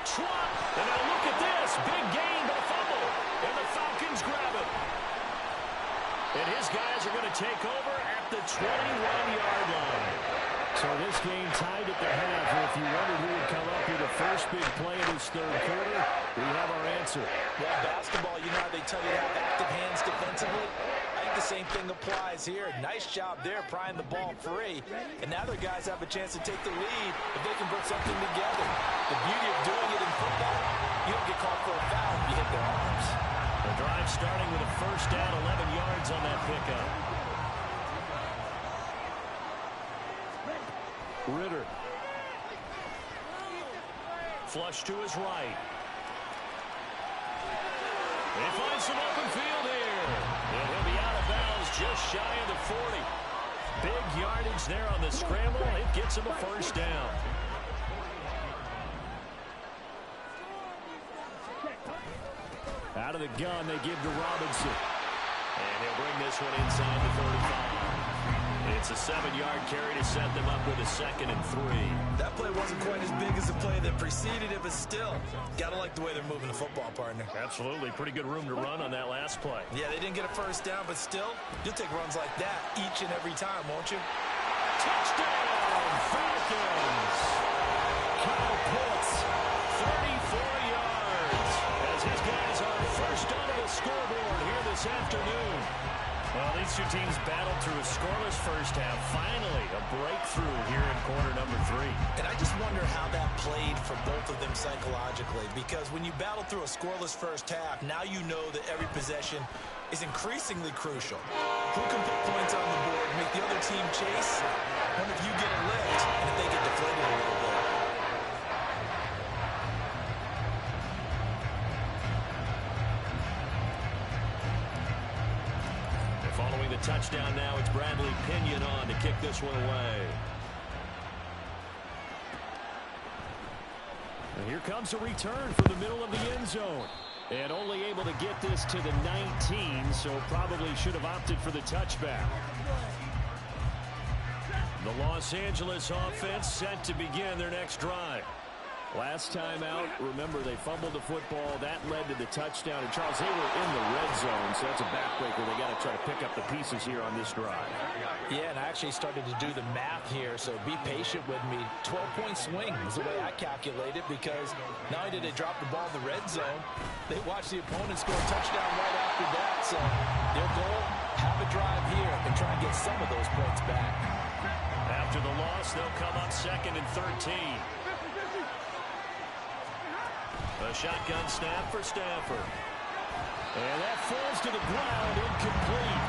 Trump, and now look at this. Big gain, but a fumble. And the Falcons grab it. And his guys are going to take over at the 21-yard line. So this game tied at the half. And if you wondered who would come up with the first big play in this 3rd quarter, we have our answer. Well, basketball, you know how they tell you to have active hands defensively? I think the same thing applies here. Nice job there prying the ball free. And now their guys have a chance to take the lead if they can put something together. The beauty of doing it in football, you don't get called for a foul if you hit their arms. The drive starting with a 1st down, 11 yards on that pickup. Ritter. Flush to his right. He finds some open field here. And he'll be out of bounds just shy of the 40. Big yardage there on the scramble. It gets him a 1st down. Out of the gun, they give to Robinson. And he'll bring this one inside the 35. It's a 7-yard carry to set them up with a 2nd and 3. That play wasn't quite as big as the play that preceded it, but still, gotta like the way they're moving the football, partner. Absolutely. Pretty good room to run on that last play. Yeah, they didn't get a 1st down, but still, you'll take runs like that each and every time, won't you? Touchdown, Falcons! Kyle Pitts, 34 yards, as his guys are first onto the scoreboard here this afternoon. Well, these 2 teams battled through a scoreless 1st half. Finally, a breakthrough here in quarter number 3. And I just wonder how that played for both of them psychologically, because when you battle through a scoreless 1st half, now you know that every possession is increasingly crucial. Who can put points on the board, make the other team chase? One of you get a lift, and if they get deflated a little bit. Following the touchdown now, it's Bradley Pinion on to kick this one away. And here comes a return from the middle of the end zone. And only able to get this to the 19, so probably should have opted for the touchback. The Los Angeles offense set to begin their next drive. Last time out, remember, they fumbled the football. That led to the touchdown. And, Charles, they were in the red zone, so that's a backbreaker. They got to try to pick up the pieces here on this drive. Yeah, and I actually started to do the math here, so be patient with me. 12-point swing is the way I calculate it, because not only did they drop the ball in the red zone, they watched the opponent score a touchdown right after that. So their goal, have a drive here and try and get some of those points back. After the loss, they'll come up 2nd and 13. A shotgun snap for Stafford. And that falls to the ground, incomplete.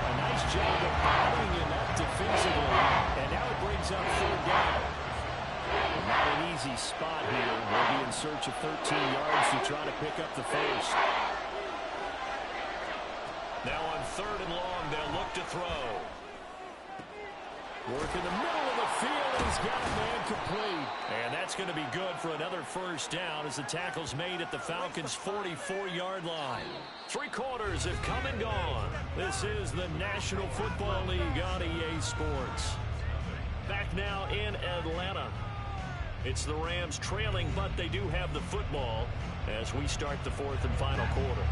A nice job of battling him up defensively. And now it brings up 3rd down. Not an easy spot here. They'll be in search of 13 yards to try to pick up the 1st. Now on 3rd and long, they'll look to throw. Work in the middle of the field, and he's got a man complete. And that's going to be good for another 1st down as the tackle's made at the Falcons' 44-yard line. 3 quarters have come and gone. This is the National Football League on EA Sports. Back now in Atlanta. It's the Rams trailing, but they do have the football as we start the 4th and final quarter.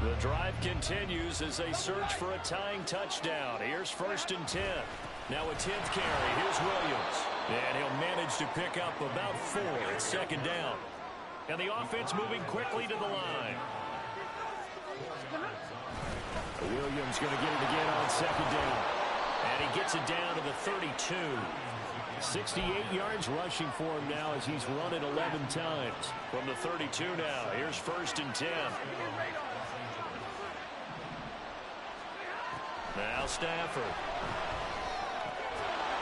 The drive continues as they search for a tying touchdown. Here's 1st and 10. Now a 10th carry. Here's Williams. And he'll manage to pick up about 4 at 2nd down. And the offense moving quickly to the line. Williams going to get it again on 2nd down. And he gets it down to the 32. 68 yards rushing for him now as he's run it 11 times. From the 32 now. Here's 1st and 10. Now Stafford.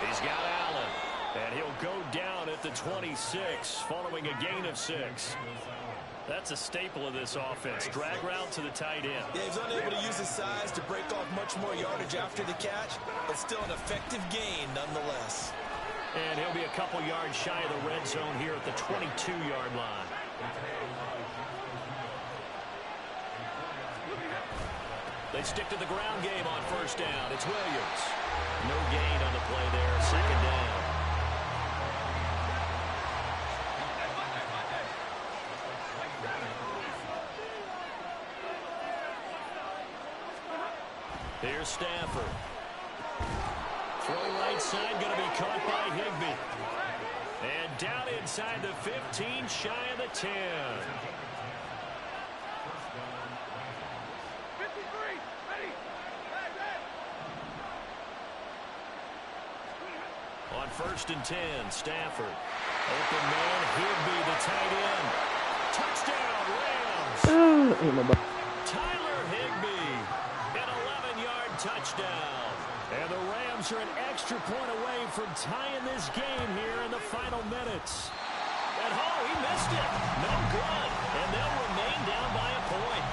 He's got Allen. And he'll go down at the 26 following a gain of 6. That's a staple of this offense. Drag route to the tight end. Yeah, he's unable to use his size to break off much more yardage after the catch, but still an effective gain nonetheless. And he'll be a couple yards shy of the red zone here at the 22-yard line. They stick to the ground game on first down. It's Williams. No gain on the play there. Second down. Here's Stafford. Throw right side, going to be caught by Higbee. And down inside the 15, shy of the 10. On first and 10, Stafford. Open man, Higbee, the tight end. Touchdown, Rams. Tyler Higbee, an 11-yard touchdown. And the Rams are an extra point away from tying this game here in the final minutes. And he missed it. No good. And they'll remain down by a point.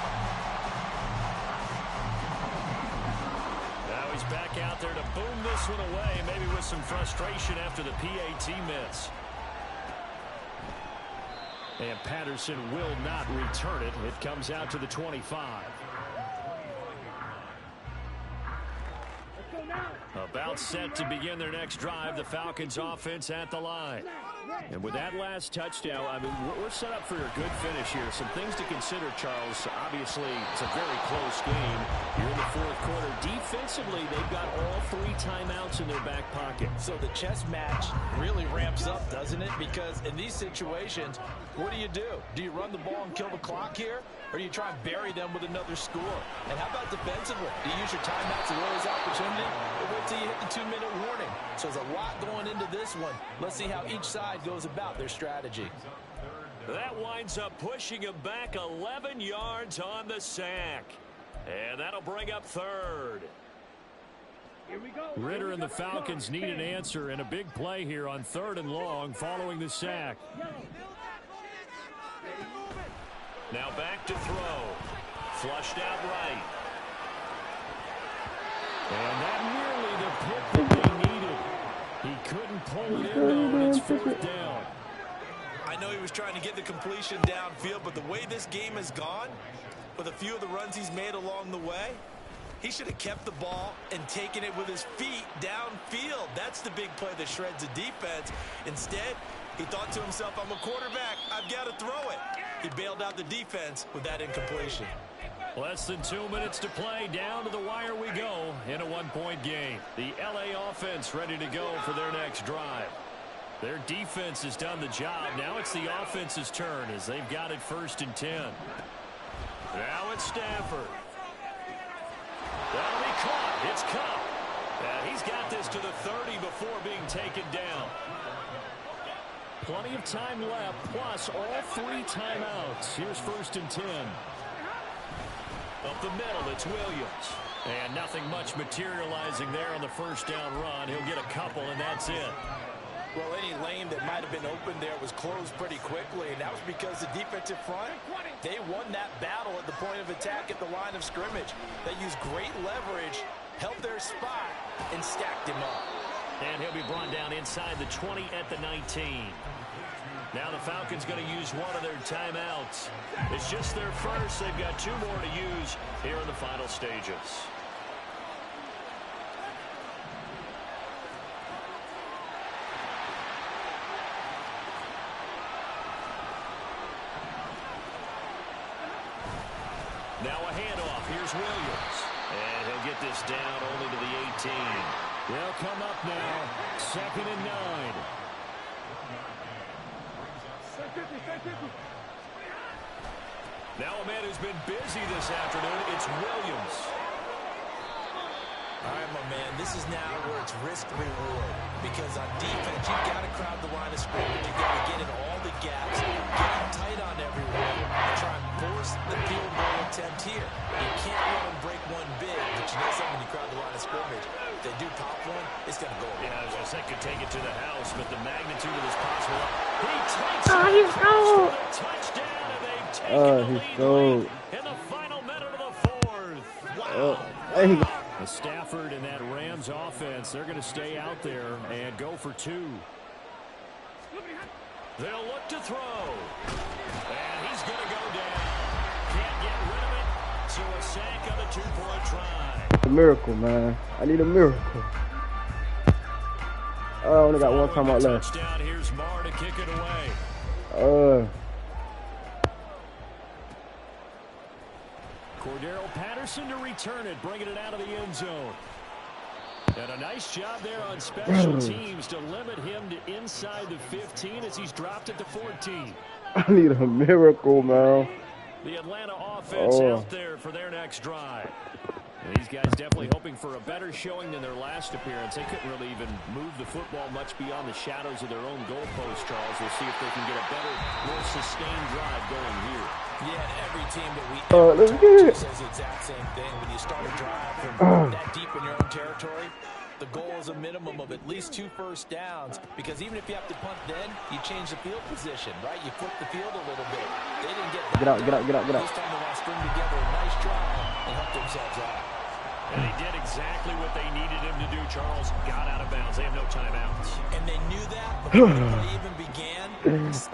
Now he's back out there to boom this one away, maybe with some frustration after the PAT miss. And Patterson will not return it. It comes out to the 25. About set to begin their next drive, the Falcons offense at the line. And with that last touchdown, I mean, we're set up for a good finish here. Some things to consider, Charles. Obviously, it's a very close game. You're in the fourth quarter. Defensively, they've got all 3 timeouts in their back pocket. So the chess match really ramps up, doesn't it? Because in these situations, what do? Do you run the ball and kill the clock here? Or do you try and bury them with another score? And how about defensively? Do you use your timeouts as well as opportunity? Or wait till you hit the 2-minute warning? So there's a lot going into this one. Let's see how each side goes about their strategy. That winds up pushing him back 11 yards on the sack. And that'll bring up third. Here we go. Ritter and the Falcons need an answer and a big play here on 3rd and long following the sack. Now back to throw. Flushed out right. And that nearly the pick that they needed. He couldn't pull it in, though, and it's 4th down. I know he was trying to get the completion downfield, but the way this game has gone, with a few of the runs he's made along the way, he should have kept the ball and taken it with his feet downfield. That's the big play that shreds the defense. Instead, he thought to himself, I'm a quarterback. I've got to throw it. He bailed out the defense with that incompletion. Less than 2 minutes to play. Down to the wire we go in a 1-point game. The LA offense ready to go for their next drive. Their defense has done the job. Now it's the offense's turn as they've got it 1st and 10. Now it's Stafford. That'll be caught. It's Cup. He's got this to the 30 before being taken down. Plenty of time left, plus all 3 timeouts. Here's 1st and 10. Up the middle, it's Williams. And nothing much materializing there on the first down run. He'll get a couple, and that's it. Well, any lane that might have been open there was closed pretty quickly, and that was because the defensive front, they won that battle at the point of attack at the line of scrimmage. They used great leverage, held their spot, and stacked him up. And he'll be brought down inside the 20 at the 19. Now the Falcons going to use one of their timeouts. It's just their first. They've got 2 more to use here in the final stages. Now a handoff. Here's Williams. And he'll get this down only to the 18. They'll come up now. 2nd and 9. Now a man who's been busy this afternoon, it's Williams. All right, my man, this is now where it's risk-reward. Because on defense, you've got to crowd the line of scrimmage. You've got to get in all the gaps, get them tight on everyone, and try and force the field goal attempt here. You can't let them break one big, but you know something when you crowd the line of scrimmage. If they do pop one, it's going to go away. Yeah, I was going to say could take it to the house, but the magnitude of this possible. He takes he's gold. touchdown, and they've taken He's the gold. lead in the final minute of the fourth. Wow. There you go. Stafford and that Rams offense, they're going to stay out there and go for two. They'll look to throw. And he's going to go down. Can't get rid of it. So a sack on a 2-point try. A miracle, man. I need a miracle. I only got one time out left. Touchdown. Here's Marr to kick it away. Cordero Patterson to return it, bringing it out of the end zone. And a nice job there on special teams to limit him to inside the 15 as he's dropped it to 14. I need a miracle, man. The Atlanta offense out there for their next drive. And these guys definitely hoping for a better showing than their last appearance. They couldn't really even move the football much beyond the shadows of their own goalpost, Charles. We'll see if they can get a better, more sustained drive going here. Yeah, and every team that we ever talk to says the exact same thing. When you start a drive from that deep in your own territory, the goal is a minimum of at least 2 first downs, because even if you have to punt then, you change the field position, right? You flip the field a little bit. They didn't get that. Get out. This time they want to string together a nice drive and help themselves out. And he did exactly what they needed him to do, Charles. Got out of bounds. They have no timeouts. And they knew that before the play even began.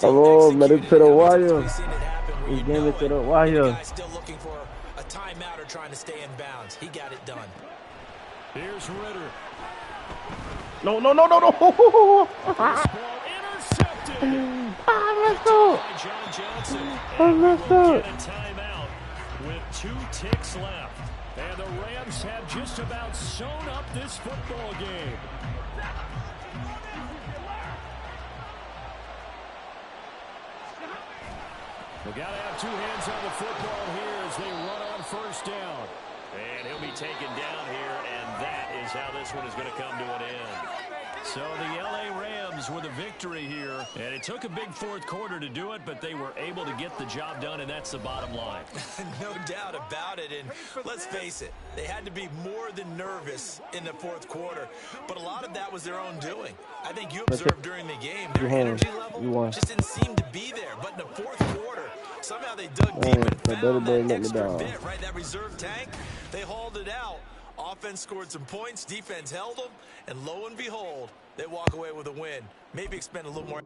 Come on, let it to the wire. We've seen it happen where We you gave know it to it, the and wire. the guy's still looking for a timeout or trying to stay in bounds. He got it done. Here's Ritter. No. Ball intercepted. I messed up. By John Johnson. I And we messed will up. get a timeout with 2 ticks left. And the Rams have just about sewn up this football game. We got to have 2 hands on the football here as they run on first down. And he'll be taken down here, and that is how this one is going to come to an end. So the L.A. Rams with a victory here, and it took a big fourth quarter to do it, but they were able to get the job done, and that's the bottom line. No doubt about it, and let's face it, they had to be more than nervous in the fourth quarter, but a lot of that was their own doing. I think you observed during the game, their energy level just didn't seem to be there, but in the fourth quarter, somehow they dug deep and found that extra bit, right, that reserve tank. They hauled it out. Offense scored some points, defense held them, and lo and behold, they walk away with a win. Maybe expend a little more.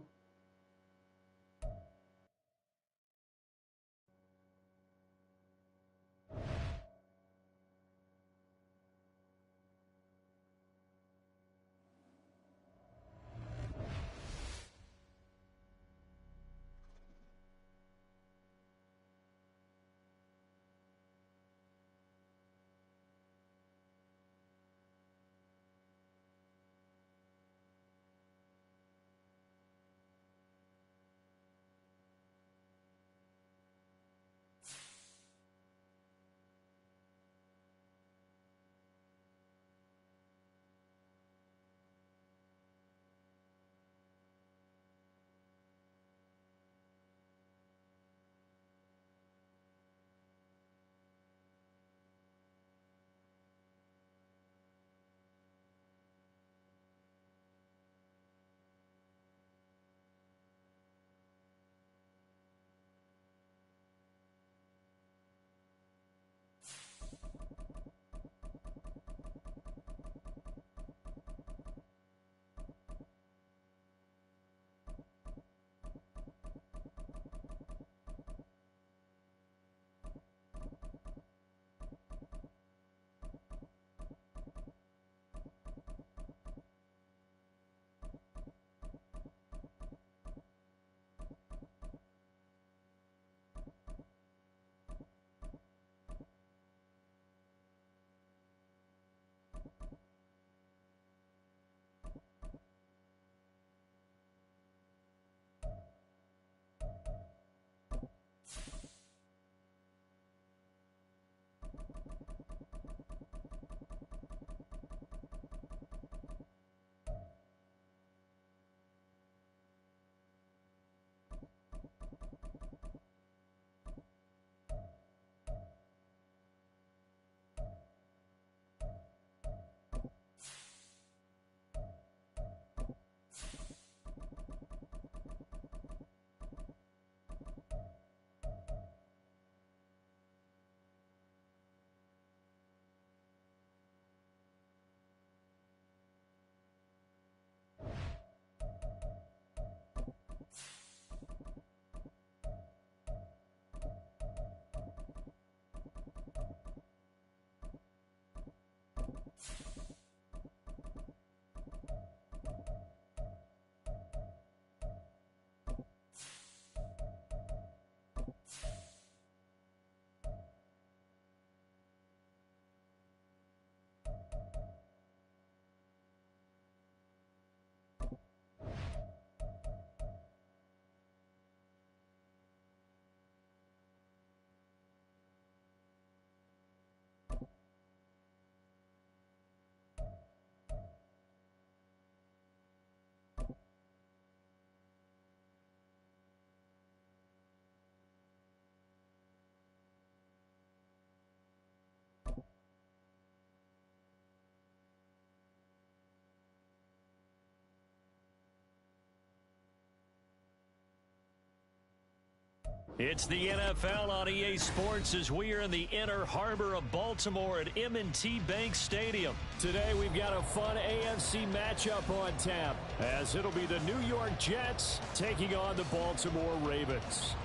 It's the NFL on EA Sports as we are in the inner harbor of Baltimore at M&T Bank Stadium. Today we've got a fun AFC matchup on tap as it'll be the New York Jets taking on the Baltimore Ravens.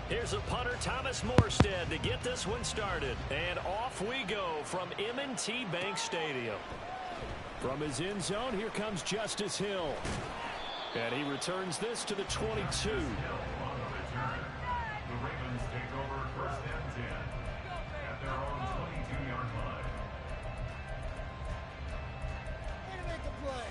Here's a punter, Thomas Morstead, to get this one started. And off we go from M&T Bank Stadium. From his end zone, here comes Justice Hill. And he returns this to the 22. The Ravens take over first and 10 at their own 22-yard line. Way to make a play.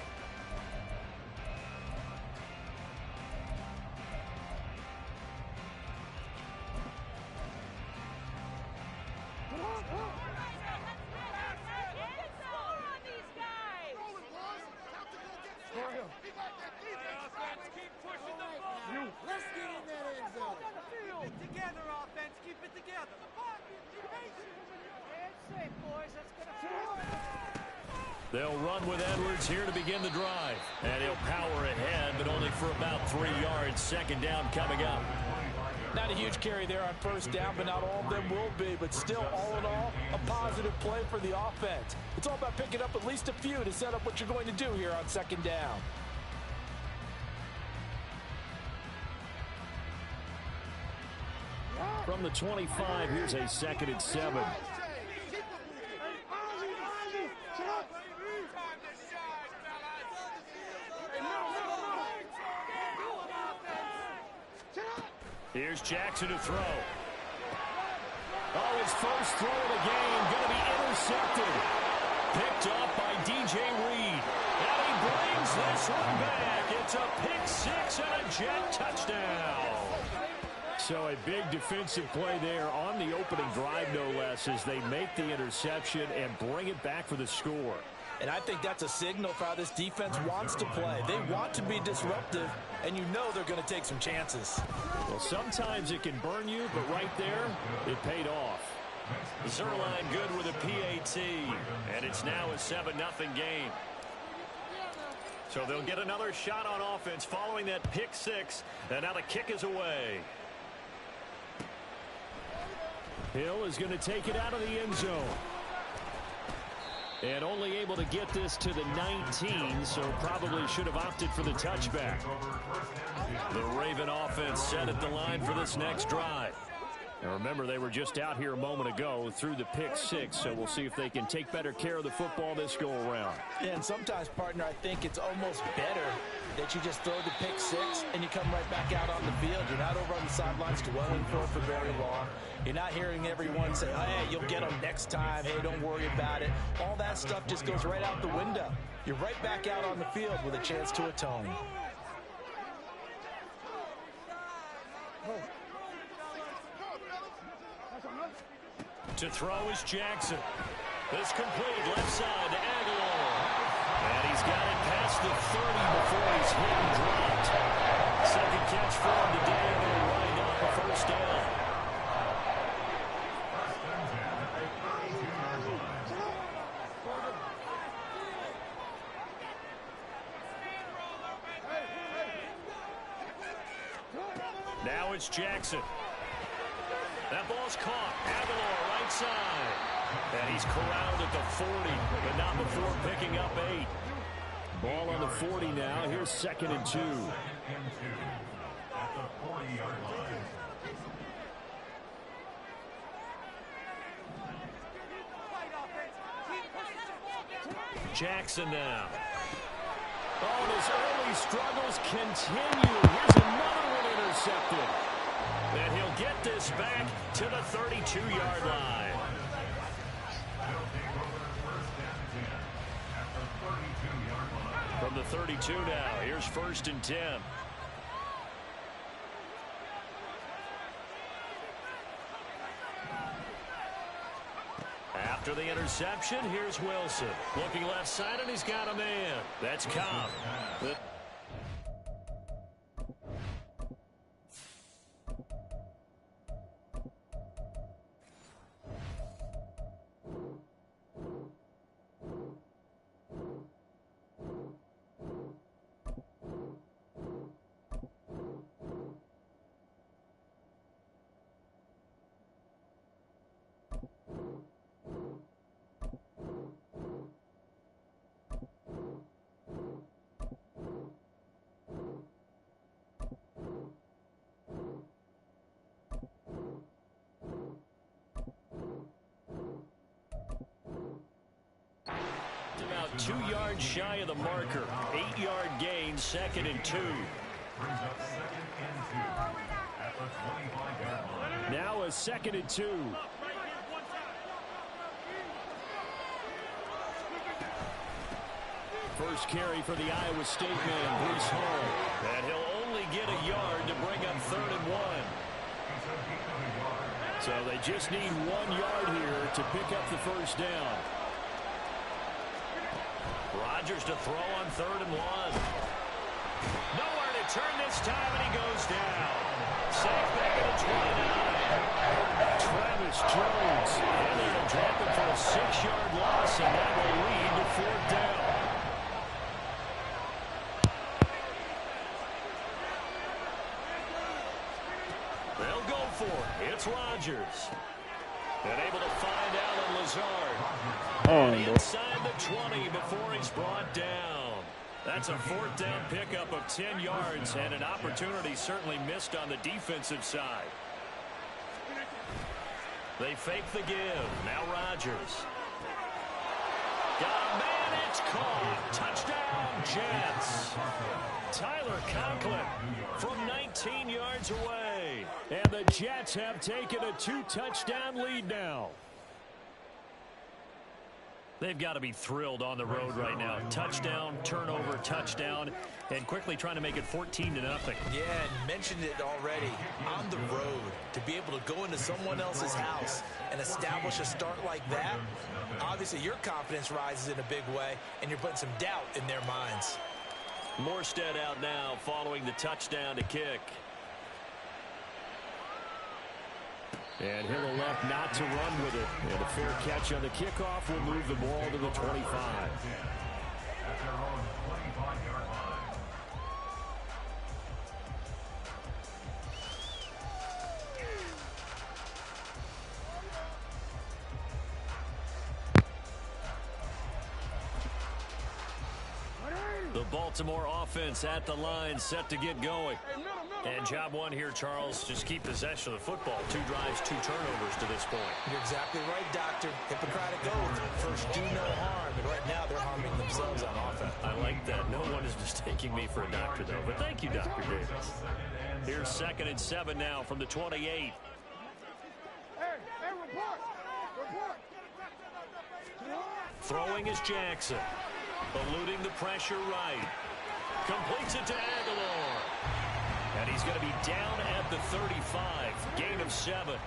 Let's get in that end zone. Keep it together, offense. Keep it together. Safe, boys. That's gonna They'll run with Edwards here to begin the drive. And he'll power ahead, but only for about 3 yards. Second down coming up. Not a huge carry there on first down, but not all of them will be. But still, all in all, a positive play for the offense. It's all about picking up at least a few to set up what you're going to do here on second down. From the 25, here's a 2nd and 7. Here's Jackson to throw. Oh, his first throw of the game going to be intercepted. Picked off by DJ Reed. And he brings this one back. It's a pick six and a Jet touchdown. So a big defensive play there on the opening drive, no less, as they make the interception and bring it back for the score. And I think that's a signal for how this defense wants to play. They want to be disruptive, and you know they're going to take some chances. Well, sometimes it can burn you, but right there, it paid off. Zerline good with a PAT, and it's now a 7-0 game. So they'll get another shot on offense following that pick six, and now the kick is away. Hill is going to take it out of the end zone. And only able to get this to the 19, so probably should have opted for the touchback. The Raven offense set at the line for this next drive. And remember, they were just out here a moment ago through the pick six, so we'll see if they can take better care of the football this go-around. Yeah, and sometimes, partner, I think it's almost better that you just throw the pick six and you come right back out on the field. You're not over on the sidelines dwelling for it for very long. You're not hearing everyone say, hey, you'll get them next time. Hey, don't worry about it. All that stuff just goes right out the window. You're right back out on the field with a chance to atone. To throw is Jackson. This complete left side to Aguilar. And he's got it past the 30 before he's hit and dropped. Second catch for him today, and he'll wind up a first down. Now it's Jackson. That ball's caught. Aguilar right side. And he's corralled at the 40, but not before picking up 8. Ball on the 40 now. Here's 2nd and 2. Jackson now. Oh, and his early struggles continue. Here's another one intercepted. And he'll get this back to the 32-yard line. From the 32 now, here's 1st and 10. After the interception, here's Wilson. Looking left side, and he's got a man. That's Cobb. about 2 yards shy of the marker. 8-yard gain, 2nd and 2. Now a 2nd and 2. First carry for the Iowa State man, Bruce Hall. And he'll only get a yard to bring up 3rd and 1. So they just need 1 yard here to pick up the first down. Rodgers to throw on 3rd and 1. Nowhere to turn this time, and he goes down. Sacked back at the 29. Travis Jones. And they're going to drop him for a 6-yard loss, and that will lead to 4th down. They'll go for it. It's Rodgers. And able to find Allen Lazard. And inside the 20 before he's brought down. That's a 4th down pickup of 10 yards and an opportunity certainly missed on the defensive side. They fake the give. Now Rodgers. Got a man. It's caught. Touchdown, Jets. Tyler Conklin from 19 yards away. And the Jets have taken a 2-touchdown lead now. They've got to be thrilled on the road right now. Touchdown, turnover, touchdown, and quickly trying to make it 14-0. Yeah, and mentioned it already. On the road, to be able to go into someone else's house and establish a start like that, obviously your confidence rises in a big way, and you're putting some doubt in their minds. Morstead out now following the touchdown to kick. And he'll elect not to run with it. And a fair catch on the kickoff will move the ball to the 25. At their own 25-yard line. The Baltimore offense at the line, set to get going. And job one here, Charles, just keep possession of the football. 2 drives, 2 turnovers to this point. You're exactly right, Doctor. Hippocratic oath. First, do no harm. And right now, they're harming themselves on offense. I like that. No one is mistaking me for a doctor, though. But thank you, Dr. Davis. Here's 2nd and 7 now from the 28. Hey, report! Throwing is Jackson. Eluding the pressure right. Completes it to Aguilar. And he's going to be down at the 35. Gain of 7.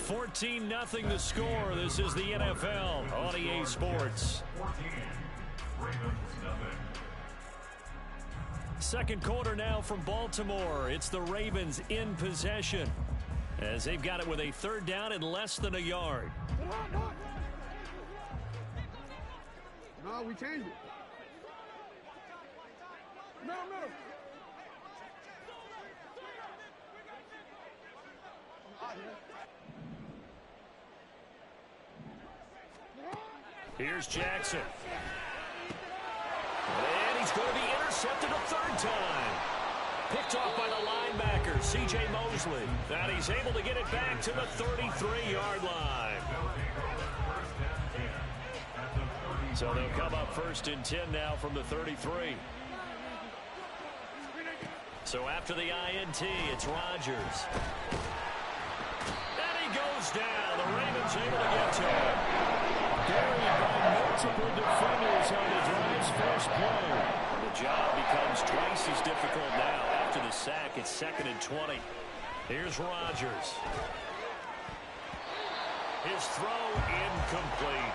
14-0 the score. This is the NFL on EA Sports. 14. Ravens nothing. Second quarter now from Baltimore. It's the Ravens in possession as they've got it with a 3rd down and less than a yard. No, we changed it. No. Here's Jackson. And he's going to be intercepted a 3rd time. Picked off by the linebacker, C.J. Mosley. And he's able to get it back to the 33-yard line. So they'll come up 1st and 10 now from the 33. So after the INT, it's Rodgers. And he goes down. The Ravens able to get to him. Buried by multiple defenders on the drive's first play. The job becomes twice as difficult now. After the sack, it's 2nd and 20. Here's Rodgers. His throw incomplete.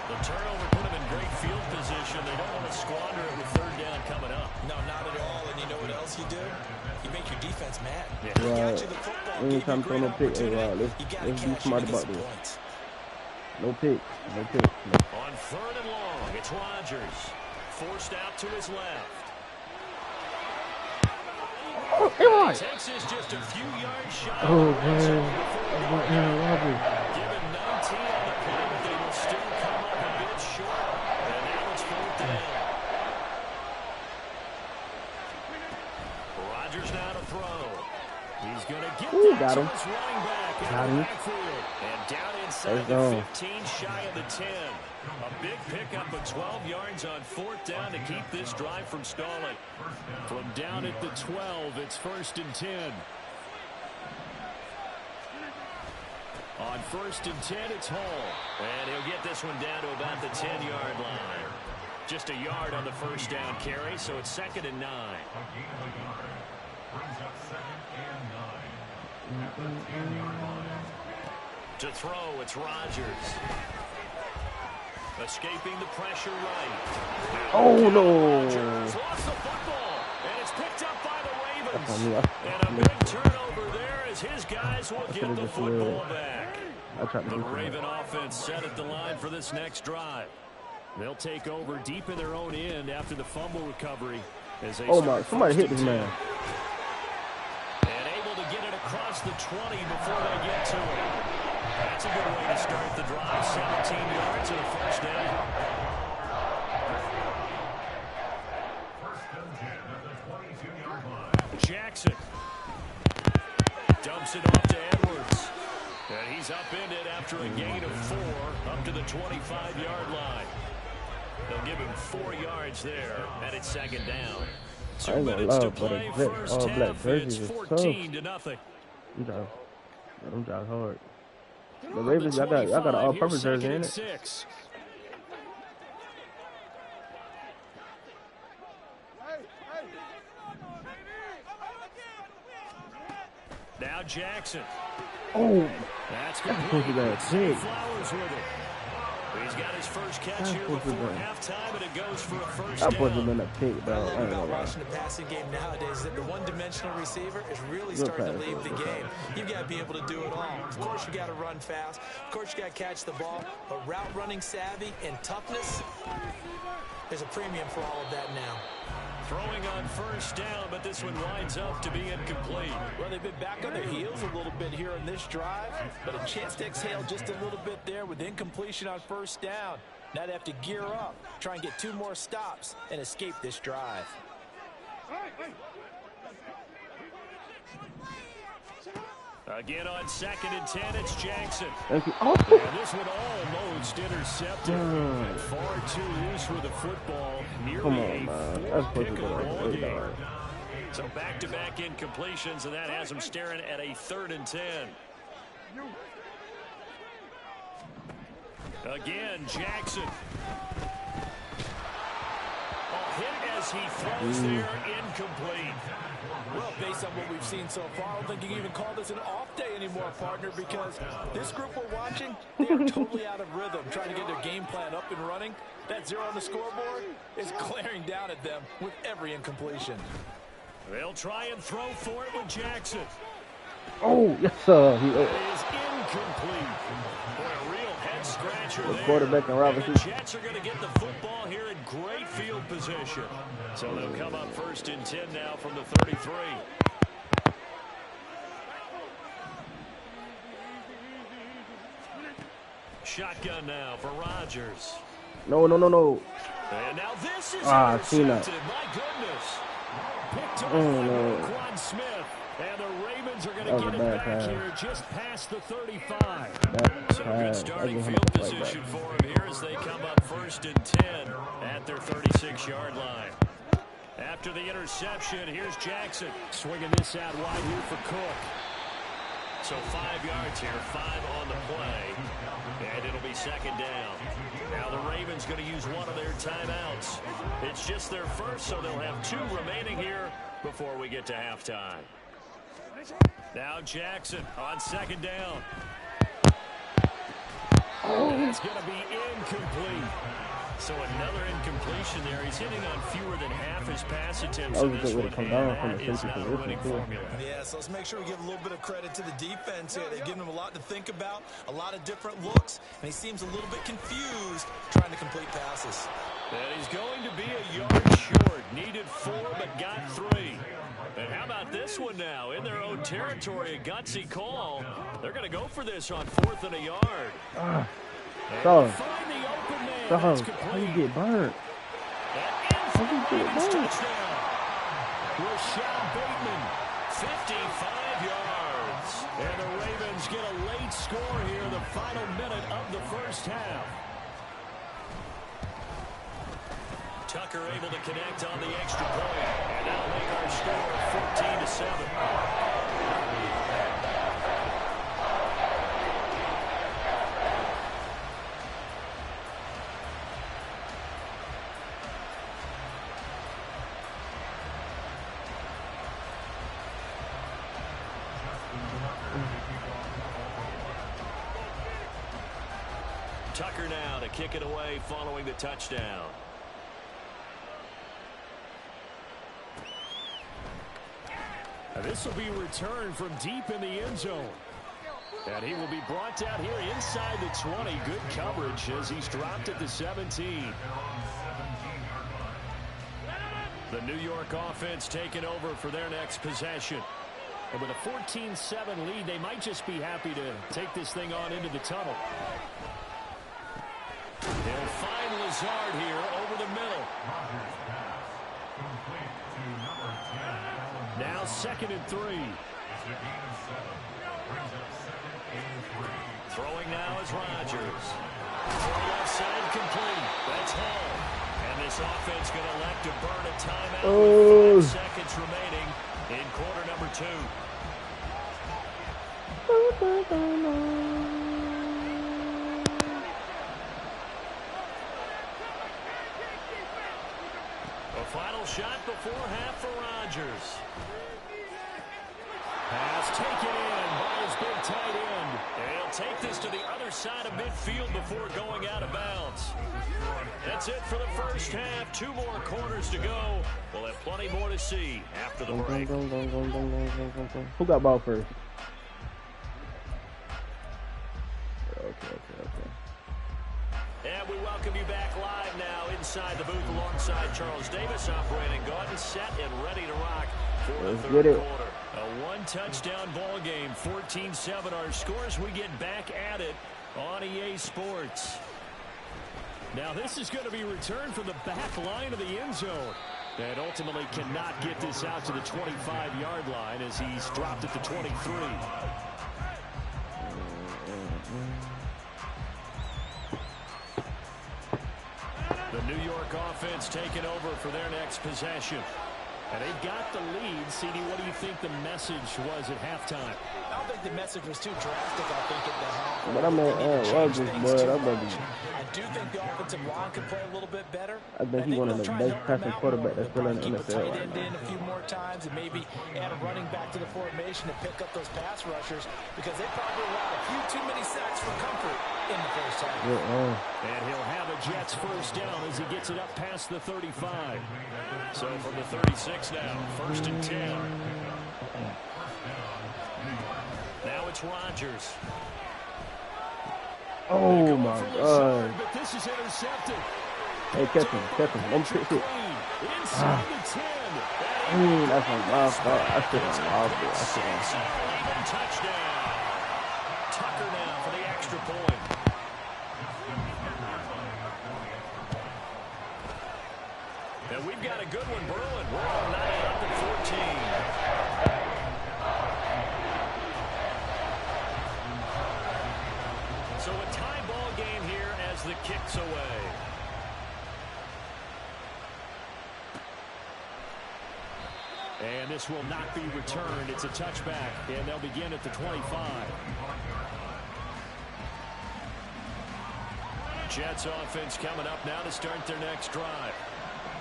The turnover put him in great field position. They don't want to squander it with 3rd down coming up. No, not at all. And you know what else you do? You make your defense mad. Yeah. You got you the football, Anytime throw no pick, let's be smart about this. No pick. On 3rd and long, it's Rodgers. Forced out to his left. Takes us just a few yards shy. Oh, man. Rodgers. Given 19 on the play, but they will still come up a bit short. And now it's 4th down. Rodgers now to throw. He's going to get got him. his running back Got him. and down inside the 15, shy of the 10. A big pickup of 12 yards on 4th down to keep this drive from stalling. From down at the 12, it's 1st and 10. On 1st and 10, it's Hall. And he'll get this one down to about the 10-yard line. Just a yard on the 1st down carry, so it's 2nd and 9. To throw, it's Rodgers. Escaping the pressure right. Oh, no. Rodgers lost the football, and it's picked up by the Ravens. And a big turnover there as his guys will get the football back. The Raven offense set at the line for this next drive. They'll take over deep in their own end after the fumble recovery. As they somebody hit this man. And able to get it across the 20 before they get to it. That's a good way to start the drive. 17 yards and a 1st down. 1st and 10 at the 22-yard line. Jackson dumps it off to Edwards. And he's upended after a gain of 4 up to the 25-yard line. They'll give him 4 yards there, and it's 2nd down. 2 minutes to play, first half. It's 14-0. I'm driving hard. The Ravens, I got an all-purpose jersey in it. 6. Now Jackson. Oh, that's complete. Flowers with it. He's got his first catch here before halftime, and it goes for a 1st down. That wasn't been a pick, though. The thing about watching the passing game nowadays is that the one-dimensional receiver is really starting to leave the game. You've got to be able to do it all. Of course, you got to run fast. Of course, you got to catch the ball. But route running savvy and toughness, there's a premium for all of that now. Throwing on 1st down, but this one winds up to be incomplete. Well, they've been back on their heels a little bit here in this drive, but a chance to exhale just a little bit there with incompletion on 1st down. Now they have to gear up, try and get 2 more stops, and escape this drive. Again on 2nd and 10, it's Jackson. Thank you. Oh. And this one almost intercepted. Far too loose with the football. Nearly a 4-pick-a ball game. So back-to-back incompletions, and that has him staring at a 3rd and 10. Again, Jackson. Hit as he throws there, incomplete. Well, based on what we've seen so far, I don't think you can even call this an off day anymore, partner, because this group we're watching, they are totally out of rhythm, trying to get their game plan up and running. That 0 on the scoreboard is glaring down at them with every incompletion. They'll try and throw for it with Jackson. Oh, yes, sir. It is incomplete. Boy, a real head-scratcher there. Quarterback and Robinson. The Jets are going to get the football here in great field position. So they'll come up 1st and 10 now from the 33. Shotgun now for Rodgers. No. And now this is intercepted. My goodness. Picked off by Quan Smith. And the Ravens are going to get it back here just past the 35. So good starting field position for them here as they come up 1st and 10 at their 36-yard line. After the interception, here's Jackson. Swinging this out wide here for Cook. So 5 yards here, 5 on the play. And it'll be 2nd down. Now the Ravens going to use one of their timeouts. It's just their first, so they'll have 2 remaining here before we get to halftime. Now Jackson on 2nd down. It's going to be incomplete. So another incompletion there. He's hitting on fewer than half his pass attempts in this one. That is not a winning formula. Yeah, so let's make sure we give a little bit of credit to the defense here. They've given him a lot to think about, a lot of different looks, and he seems a little bit confused trying to complete passes. And he's going to be a yard short. Needed 4, but got 3. And how about this one now? In their own territory, a gutsy call. They're going to go for this on 4th and a yard. So, find the open man. how you get burned? Touchdown. Rashad Bateman 55 yards. And the Ravens get a late score here, the final minute of the first half. Tucker able to connect on the extra point. And that'll make our score 14-7. Tucker now to kick it away following the touchdown. Now this will be returned from deep in the end zone. And he will be brought down here inside the 20. Good coverage as he's dropped at the 17. The New York offense taking over for their next possession. And with a 14-7 lead, they might just be happy to take this thing on into the tunnel. They'll find Lazard here over the middle. Now 2nd and 3. Throwing now is Rodgers. Left side complete. That's Hall. And this offense going to elect to burn a timeout with 5 seconds remaining in quarter number 2. A final shot before half for Rodgers. Pass taken in by his big tight end. And he'll take this to the other side of midfield before going out of bounds. That's it for the first half. 2 more quarters to go. We'll have plenty more to see after the break. Who got ball first? Okay. And we welcome you back live now inside the booth alongside Charles Davis, operating Gordon, set and ready to rock for the third quarter. A 1-touchdown ball game, 14-7 our scores. We get back at it on EA Sports. Now this is going to be returned from the back line of the end zone. And ultimately cannot get this out to the 25-yard line as he's dropped at the 23. The New York offense taking over for their next possession. And they've got the lead. CD, what do you think the message was at halftime? I don't think the message was too drastic, I think, at the half. But I'm Rodgers, I do think the offensive line could play a little bit better. I think he's one of the best passing quarterbacks that's still in the NFL. Tight end in a few more times and maybe add a running back to the formation to pick up those pass rushers because they probably allowed a few too many sacks for comfort in the first half. And he'll have a Jets first down as he gets it up past the 35. So from the 36 now, 1st and 10. Now it's Rodgers. Oh my God. But this is intercepted. Hey, catch him. Don't pick it. Inside the 10. That's my fault. I should have lost it. Touchdown. Tucker now for the extra point. And we've got a good one brewing. We're on 9-14. So a tie ball game here as the kick's away. And this will not be returned. It's a touchback, and they'll begin at the 25. Jets offense coming up now to start their next drive.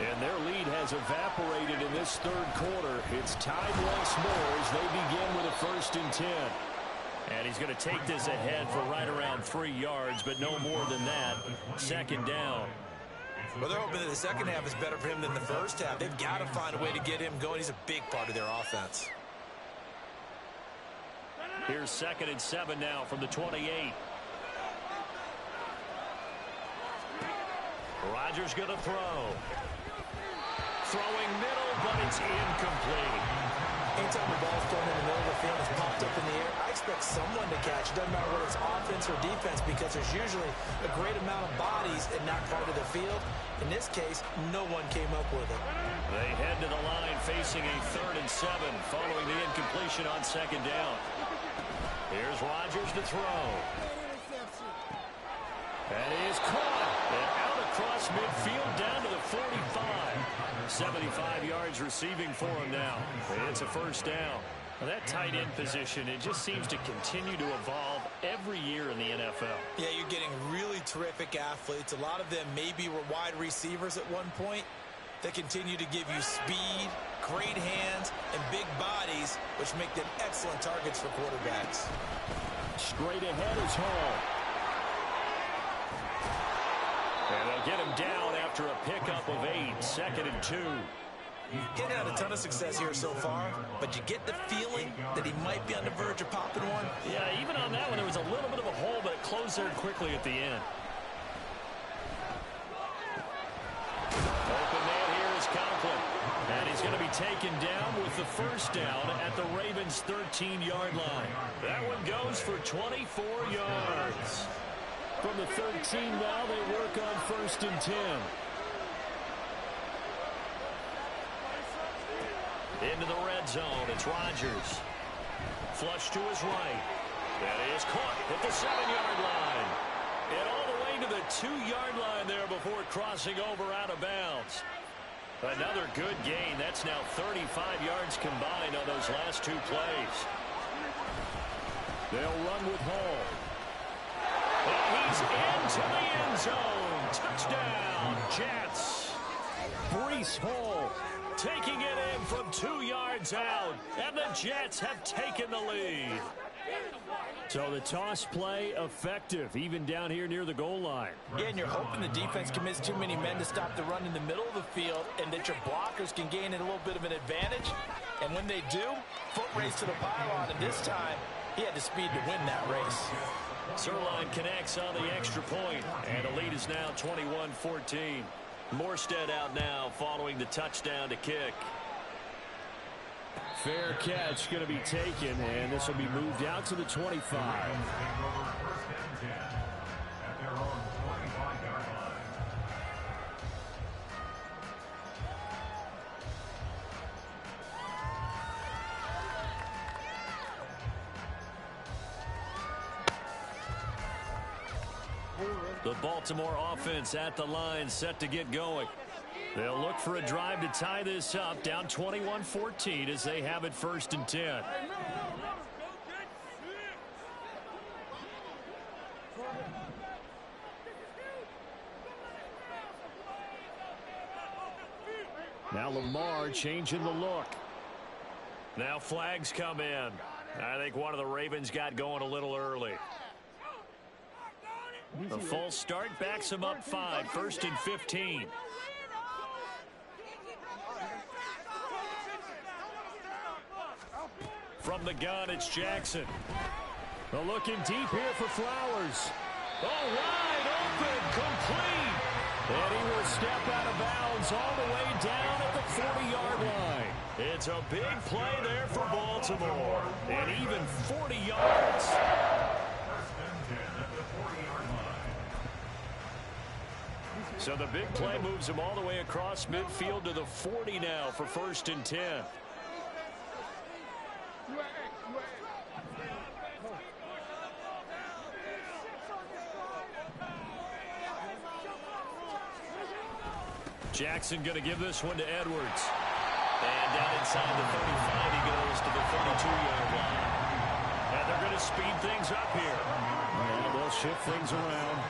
And their lead has evaporated in this third quarter. It's tied once more as they begin with a 1st and 10. And he's going to take this ahead for right around 3 yards, but no more than that. 2nd down. Well, they're hoping that the second half is better for him than the first half. They've got to find a way to get him going. He's a big part of their offense. Here's 2nd and 7 now from the 28. Rodgers going to throw. Throwing middle, but it's incomplete. Anytime the ball's thrown in the middle of the field, it's popped up in the air, I expect someone to catch. It doesn't matter whether it's offense or defense because there's usually a great amount of bodies in that part of the field. In this case, no one came up with it. They head to the line facing a 3rd and 7 following the incomplete formation on second down. Here's Rodgers to throw. That is caught. And out across midfield down to the 45. 75 yards receiving for him now. It's a first down. Well, that tight end position, it just seems to continue to evolve every year in the NFL. Yeah, you're getting really terrific athletes. A lot of them maybe were wide receivers at one point. They continue to give you speed, great hands, and big bodies, which make them excellent targets for quarterbacks. Straight ahead is Hall. And they'll get him down after a pickup of 8, 2nd and 2. He's had a ton of success here so far, but you get the feeling that he might be on the verge of popping one. Yeah, even on that one, there was a little bit of a hole, but it closed there quickly at the end. Open man here is Conklin. And he's going to be taken down with the first down at the Ravens' 13-yard line. That one goes for 24 yards. From the 13 now, they work on 1st and 10. Into the red zone, it's Rodgers. Flush to his right. That is caught at the 7-yard line. And all the way to the 2-yard line there before crossing over out of bounds. Another good gain. That's now 35 yards combined on those last 2 plays. They'll run with Hall. And he's into the end zone. Touchdown, Jets. Breece Hall taking it in from 2 yards out. And the Jets have taken the lead. So the toss play effective, even down here near the goal line. Yeah, and you're hoping the defense commits too many men to stop the run in the middle of the field and that your blockers can gain a little bit of an advantage. And when they do, foot race to the pylon. And this time, he had the speed to win that race. Sirline connects on the extra point, and the lead is now 21-14. Morstead out now following the touchdown to kick. Fair catch going to be taken, and this will be moved out to the 25. The Baltimore offense at the line, set to get going. They'll look for a drive to tie this up, down 21-14 as they have it 1st and 10. Now Lamar changing the look. Now flags come in. I think one of the Ravens got going a little early. The false start backs him up 5, 1st and 15. From the gun, it's Jackson. They're looking deep here for Flowers. Oh, wide open, complete. And he will step out of bounds all the way down at the 40-yard line. It's a big play there for Baltimore. And even 40 yards. So the big play moves him all the way across midfield to the 40 now for 1st and 10. Jackson going to give this one to Edwards. And down inside the 35, he goes to the 32-yard line. And they're going to speed things up here. And they'll shift things around.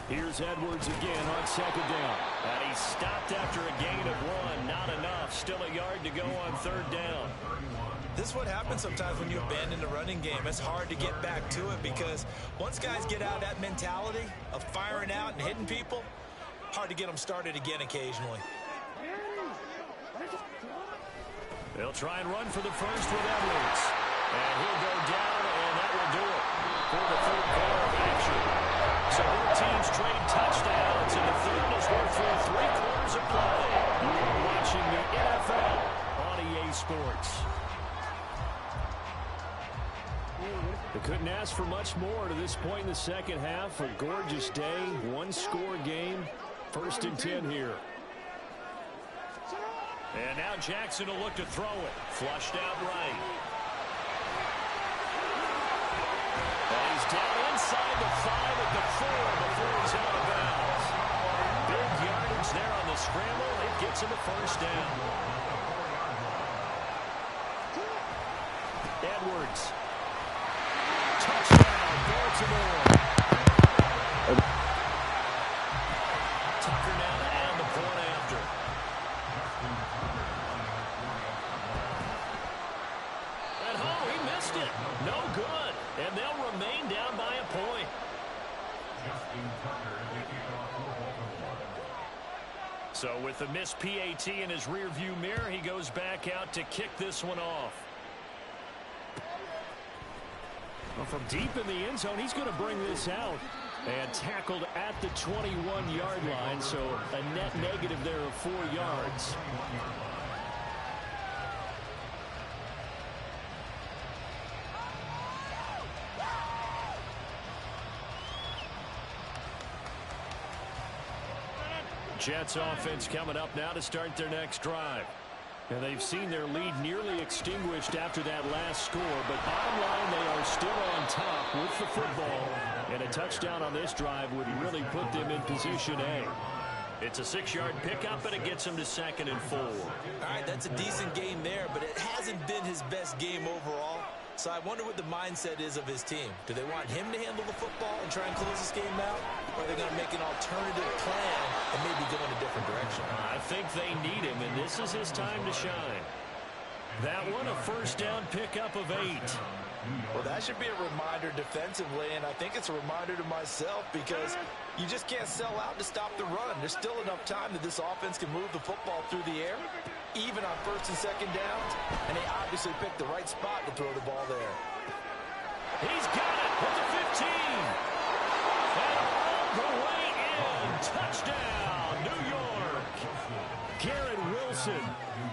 Here's Edwards again on 2nd down. And he stopped after a gain of 1. Not enough. Still a yard to go on 3rd down. This is what happens sometimes when you abandon the running game. It's hard to get back to it because once guys get out of that mentality of firing out and hitting people, hard to get them started again occasionally. They'll try and run for the first with Edwards. And he'll go down, and that will do it for the 3rd quarter of action. So both teams trade touchdowns, and the 3rd is worth for 3 quarters of play. You are watching the NFL on EA Sports. They couldn't ask for much more to this point in the second half. A gorgeous day, 1-score game, 1st and 10 here. And now Jackson will look to throw it. Flushed out right. And he's down inside the 5 at the 4 before he's out of bounds. Big yardage there on the scramble. It gets him a first down. Edwards. Touchdown, Baltimore. Tucker now to add the point after. At home, he missed it. No good. And they'll remain down by a point. So with the missed PAT in his rearview mirror, he goes back out to kick this one off. Well, from deep in the end zone, he's going to bring this out. And tackled at the 21-yard line, so a net negative there of 4 yards. Jets offense coming up now to start their next drive. And they've seen their lead nearly extinguished after that last score, but bottom line, they are still on top with the football. And a touchdown on this drive would really put them in position A. It's a 6-yard pickup, and it gets him to 2nd and 4. All right, that's a decent game there, but it hasn't been his best game overall. So I wonder what the mindset is of his team. Do they want him to handle the football and try and close this game out? Or are they going to make an alternative plan and maybe go in a different direction? I think they need him, and this is his time to shine. That one, a first down pickup of 8. Well, that should be a reminder defensively, and I think it's a reminder to myself because you just can't sell out to stop the run. There's still enough time that this offense can move the football through the air, even on 1st and 2nd downs, and they obviously picked the right spot to throw the ball there. He's got it with the 15. And all the way in. Touchdown, New York. Garrett Wilson,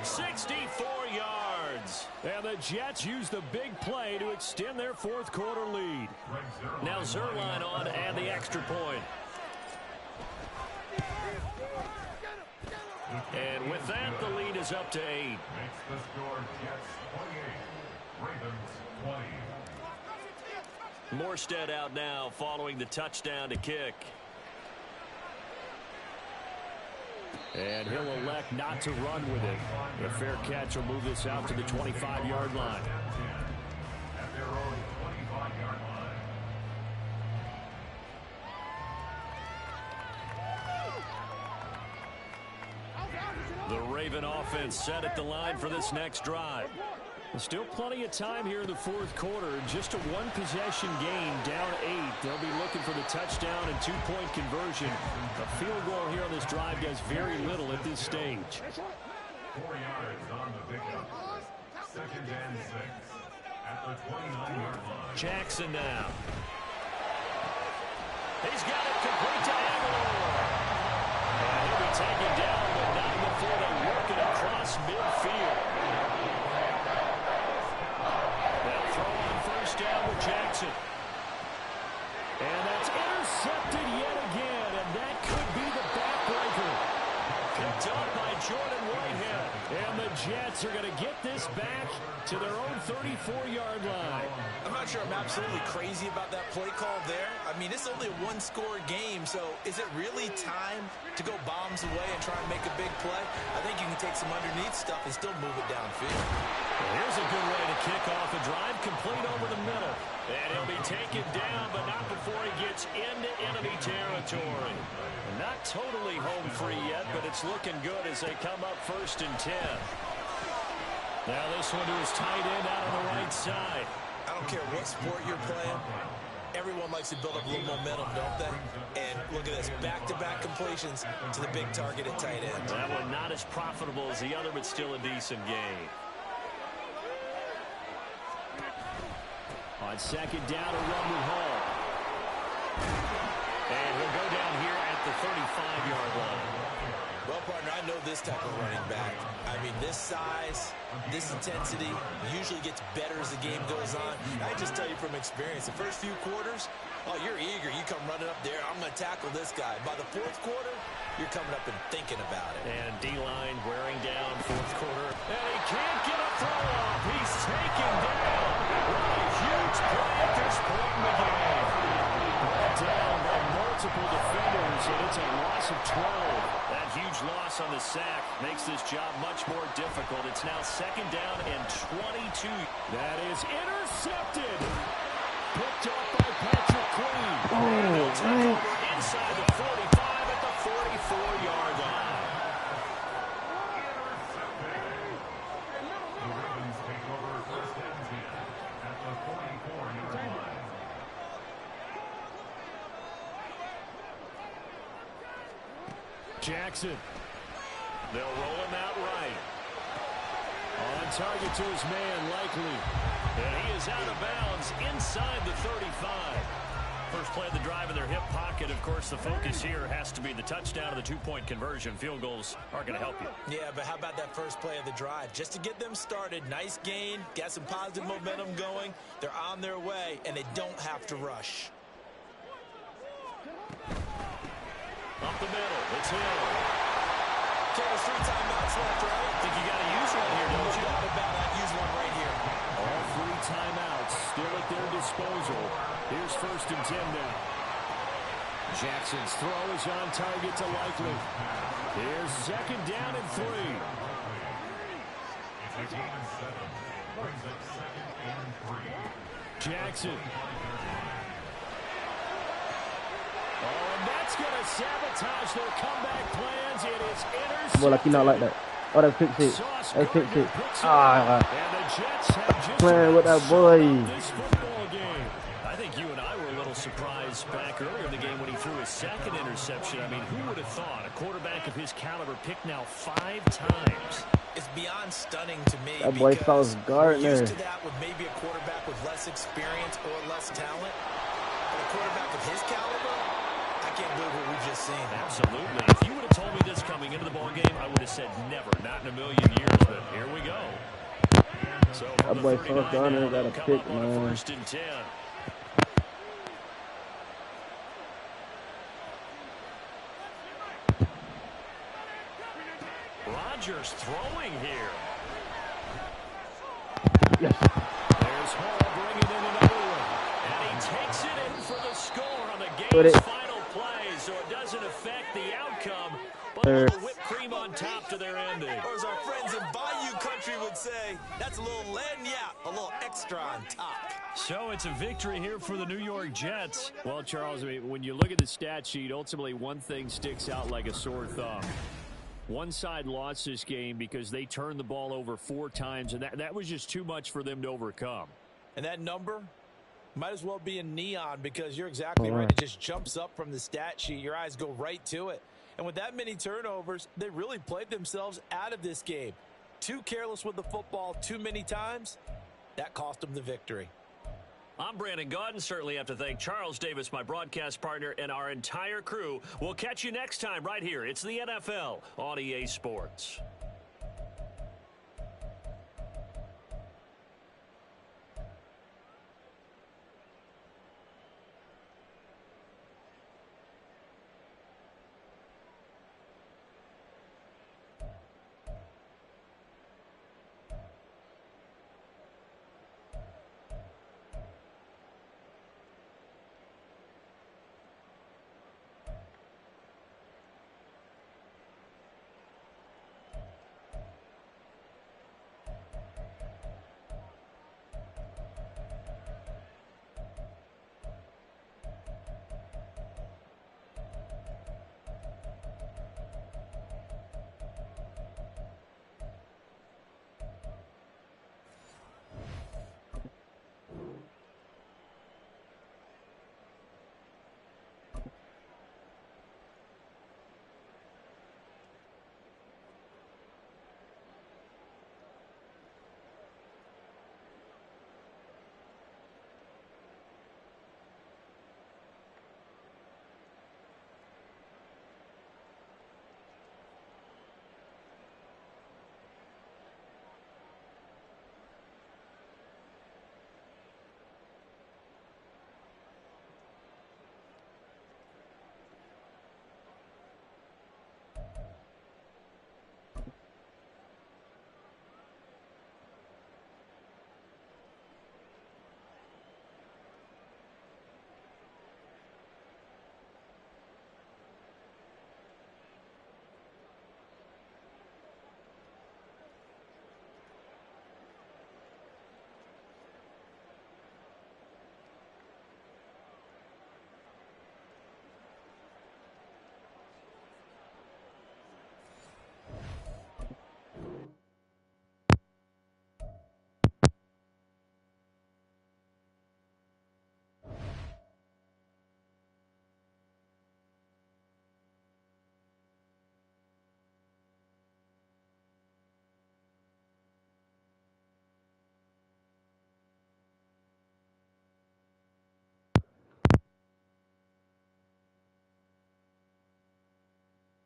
64 yards. And the Jets use the big play to extend their 4th quarter lead. Now Zerline on and the extra point. And with that, the lead is up to 8. Makes the score Jets 28, Ravens 20. Morstead out now following the touchdown to kick. And he'll elect not to run with it. A fair catch will move this out to the 25-yard line. At their own 25-yard line. The Raven offense set at the line for this next drive. Still plenty of time here in the 4th quarter. Just a 1-possession game, down 8. They'll be looking for the touchdown and 2-point conversion. A field goal here on this drive does very little at this stage. 4 yards on the pickup. 2nd and 6 at the 29-yard line. Jackson now. He's got it complete to Aguilar. And he'll be taken down, but not before they work it across midfield. Down with Jackson. And that's intercepted yet again, and that could be the backbreaker. Picked up by Jordan Whitehead. And the Jets are going to get this back to their own 34-yard line. I'm not sure I'm absolutely crazy about that play call there. I mean, it's only a 1-score game, so is it really time to go bombs away and try and make a big play? I think you can take some underneath stuff and still move it downfield. Well, here's a good way to kick off a drive, complete over the middle. And he'll be taken down, but not before he gets into enemy territory. Not totally home free yet, but it's looking good as they come up 1st and 10. Now this one to his tight end out on the right side. I don't care what sport you're playing. Everyone likes to build up a little momentum, don't they? And look at this, back-to-back completions to the big target at tight end. That one not as profitable as the other, but still a decent game. On 2nd down, a run with Hall. And he'll go down here at the 35-yard line. Well, partner, I know this type of running back. I mean, this size, this intensity usually gets better as the game goes on. I just tell you from experience, the first few quarters, oh, you're eager. You come running up there, I'm going to tackle this guy. By the 4th quarter, you're coming up and thinking about it. And D-line wearing down, 4th loss on the sack makes this job much more difficult. It's now 2nd down and 22. That is intercepted. Picked up by Patrick Queen. Inside the 45 at the 44-yard line. The Ravens take over 1st and 10 at the 44-yard line. Jackson. They'll roll him out right. On target to his man, Likely. And he is out of bounds inside the 35. First play of the drive in their hip pocket. Of course, the focus here has to be the touchdown of the 2-point conversion. Field goals aren't going to help you. Yeah, but how about that first play of the drive? Just to get them started, nice gain, got some positive momentum going. They're on their way, and they don't have to rush. Up the middle, it's Hill. Okay, there's 3 timeouts left, right? I think you got to use one here, don't you? No doubt about that. Use one right here. All 3 timeouts still at their disposal. Here's 1st and 10 now. Jackson's throw is on target to Likely. Here's 2nd down and 3. It's a gain of 7. Brings up 2nd and 3. Jackson. Oh, and that's going to sabotage their comeback plans. It is intercepted. Well, like, not like that. Oh, that's pick six. That's pick six. And the Jets have just playing with that boy. This football game. I think you and I were a little surprised back earlier in the game when he threw his 2nd interception. I mean, who would have thought a quarterback of his caliber picked now 5 times? It's beyond stunning to me. That boy Sauce Gardner. We're used to that with maybe a quarterback with less experience or less talent. But a quarterback of his caliber, I can't believe what we've just seen. Absolutely. If you would have told me this coming into the ball game, I would have said never, not in a million years. But here we go. So that boy Sauce Gardner got a pick, man. 1st and 10. Rodgers throwing here. Yes. There's Hall bringing in another one. And he takes it in for the score on the game's final play, so it doesn't affect the outcome, but a little whipped cream on top to their ending. Or as our friends in Bayou Country would say, that's a little lagniappe, a little extra on top. So it's a victory here for the New York Jets. Well, Charles, I mean, when you look at the stat sheet, ultimately one thing sticks out like a sore thumb. One side lost this game because they turned the ball over 4 times, and that was just too much for them to overcome. And that number might as well be in neon because you're exactly right. It just jumps up from the stat sheet. Your eyes go right to it. And with that many turnovers, they really played themselves out of this game. Too careless with the football too many times. That cost them the victory. I'm Brandon Gaudin. Certainly have to thank Charles Davis, my broadcast partner, and our entire crew. We'll catch you next time right here. It's the NFL on EA Sports.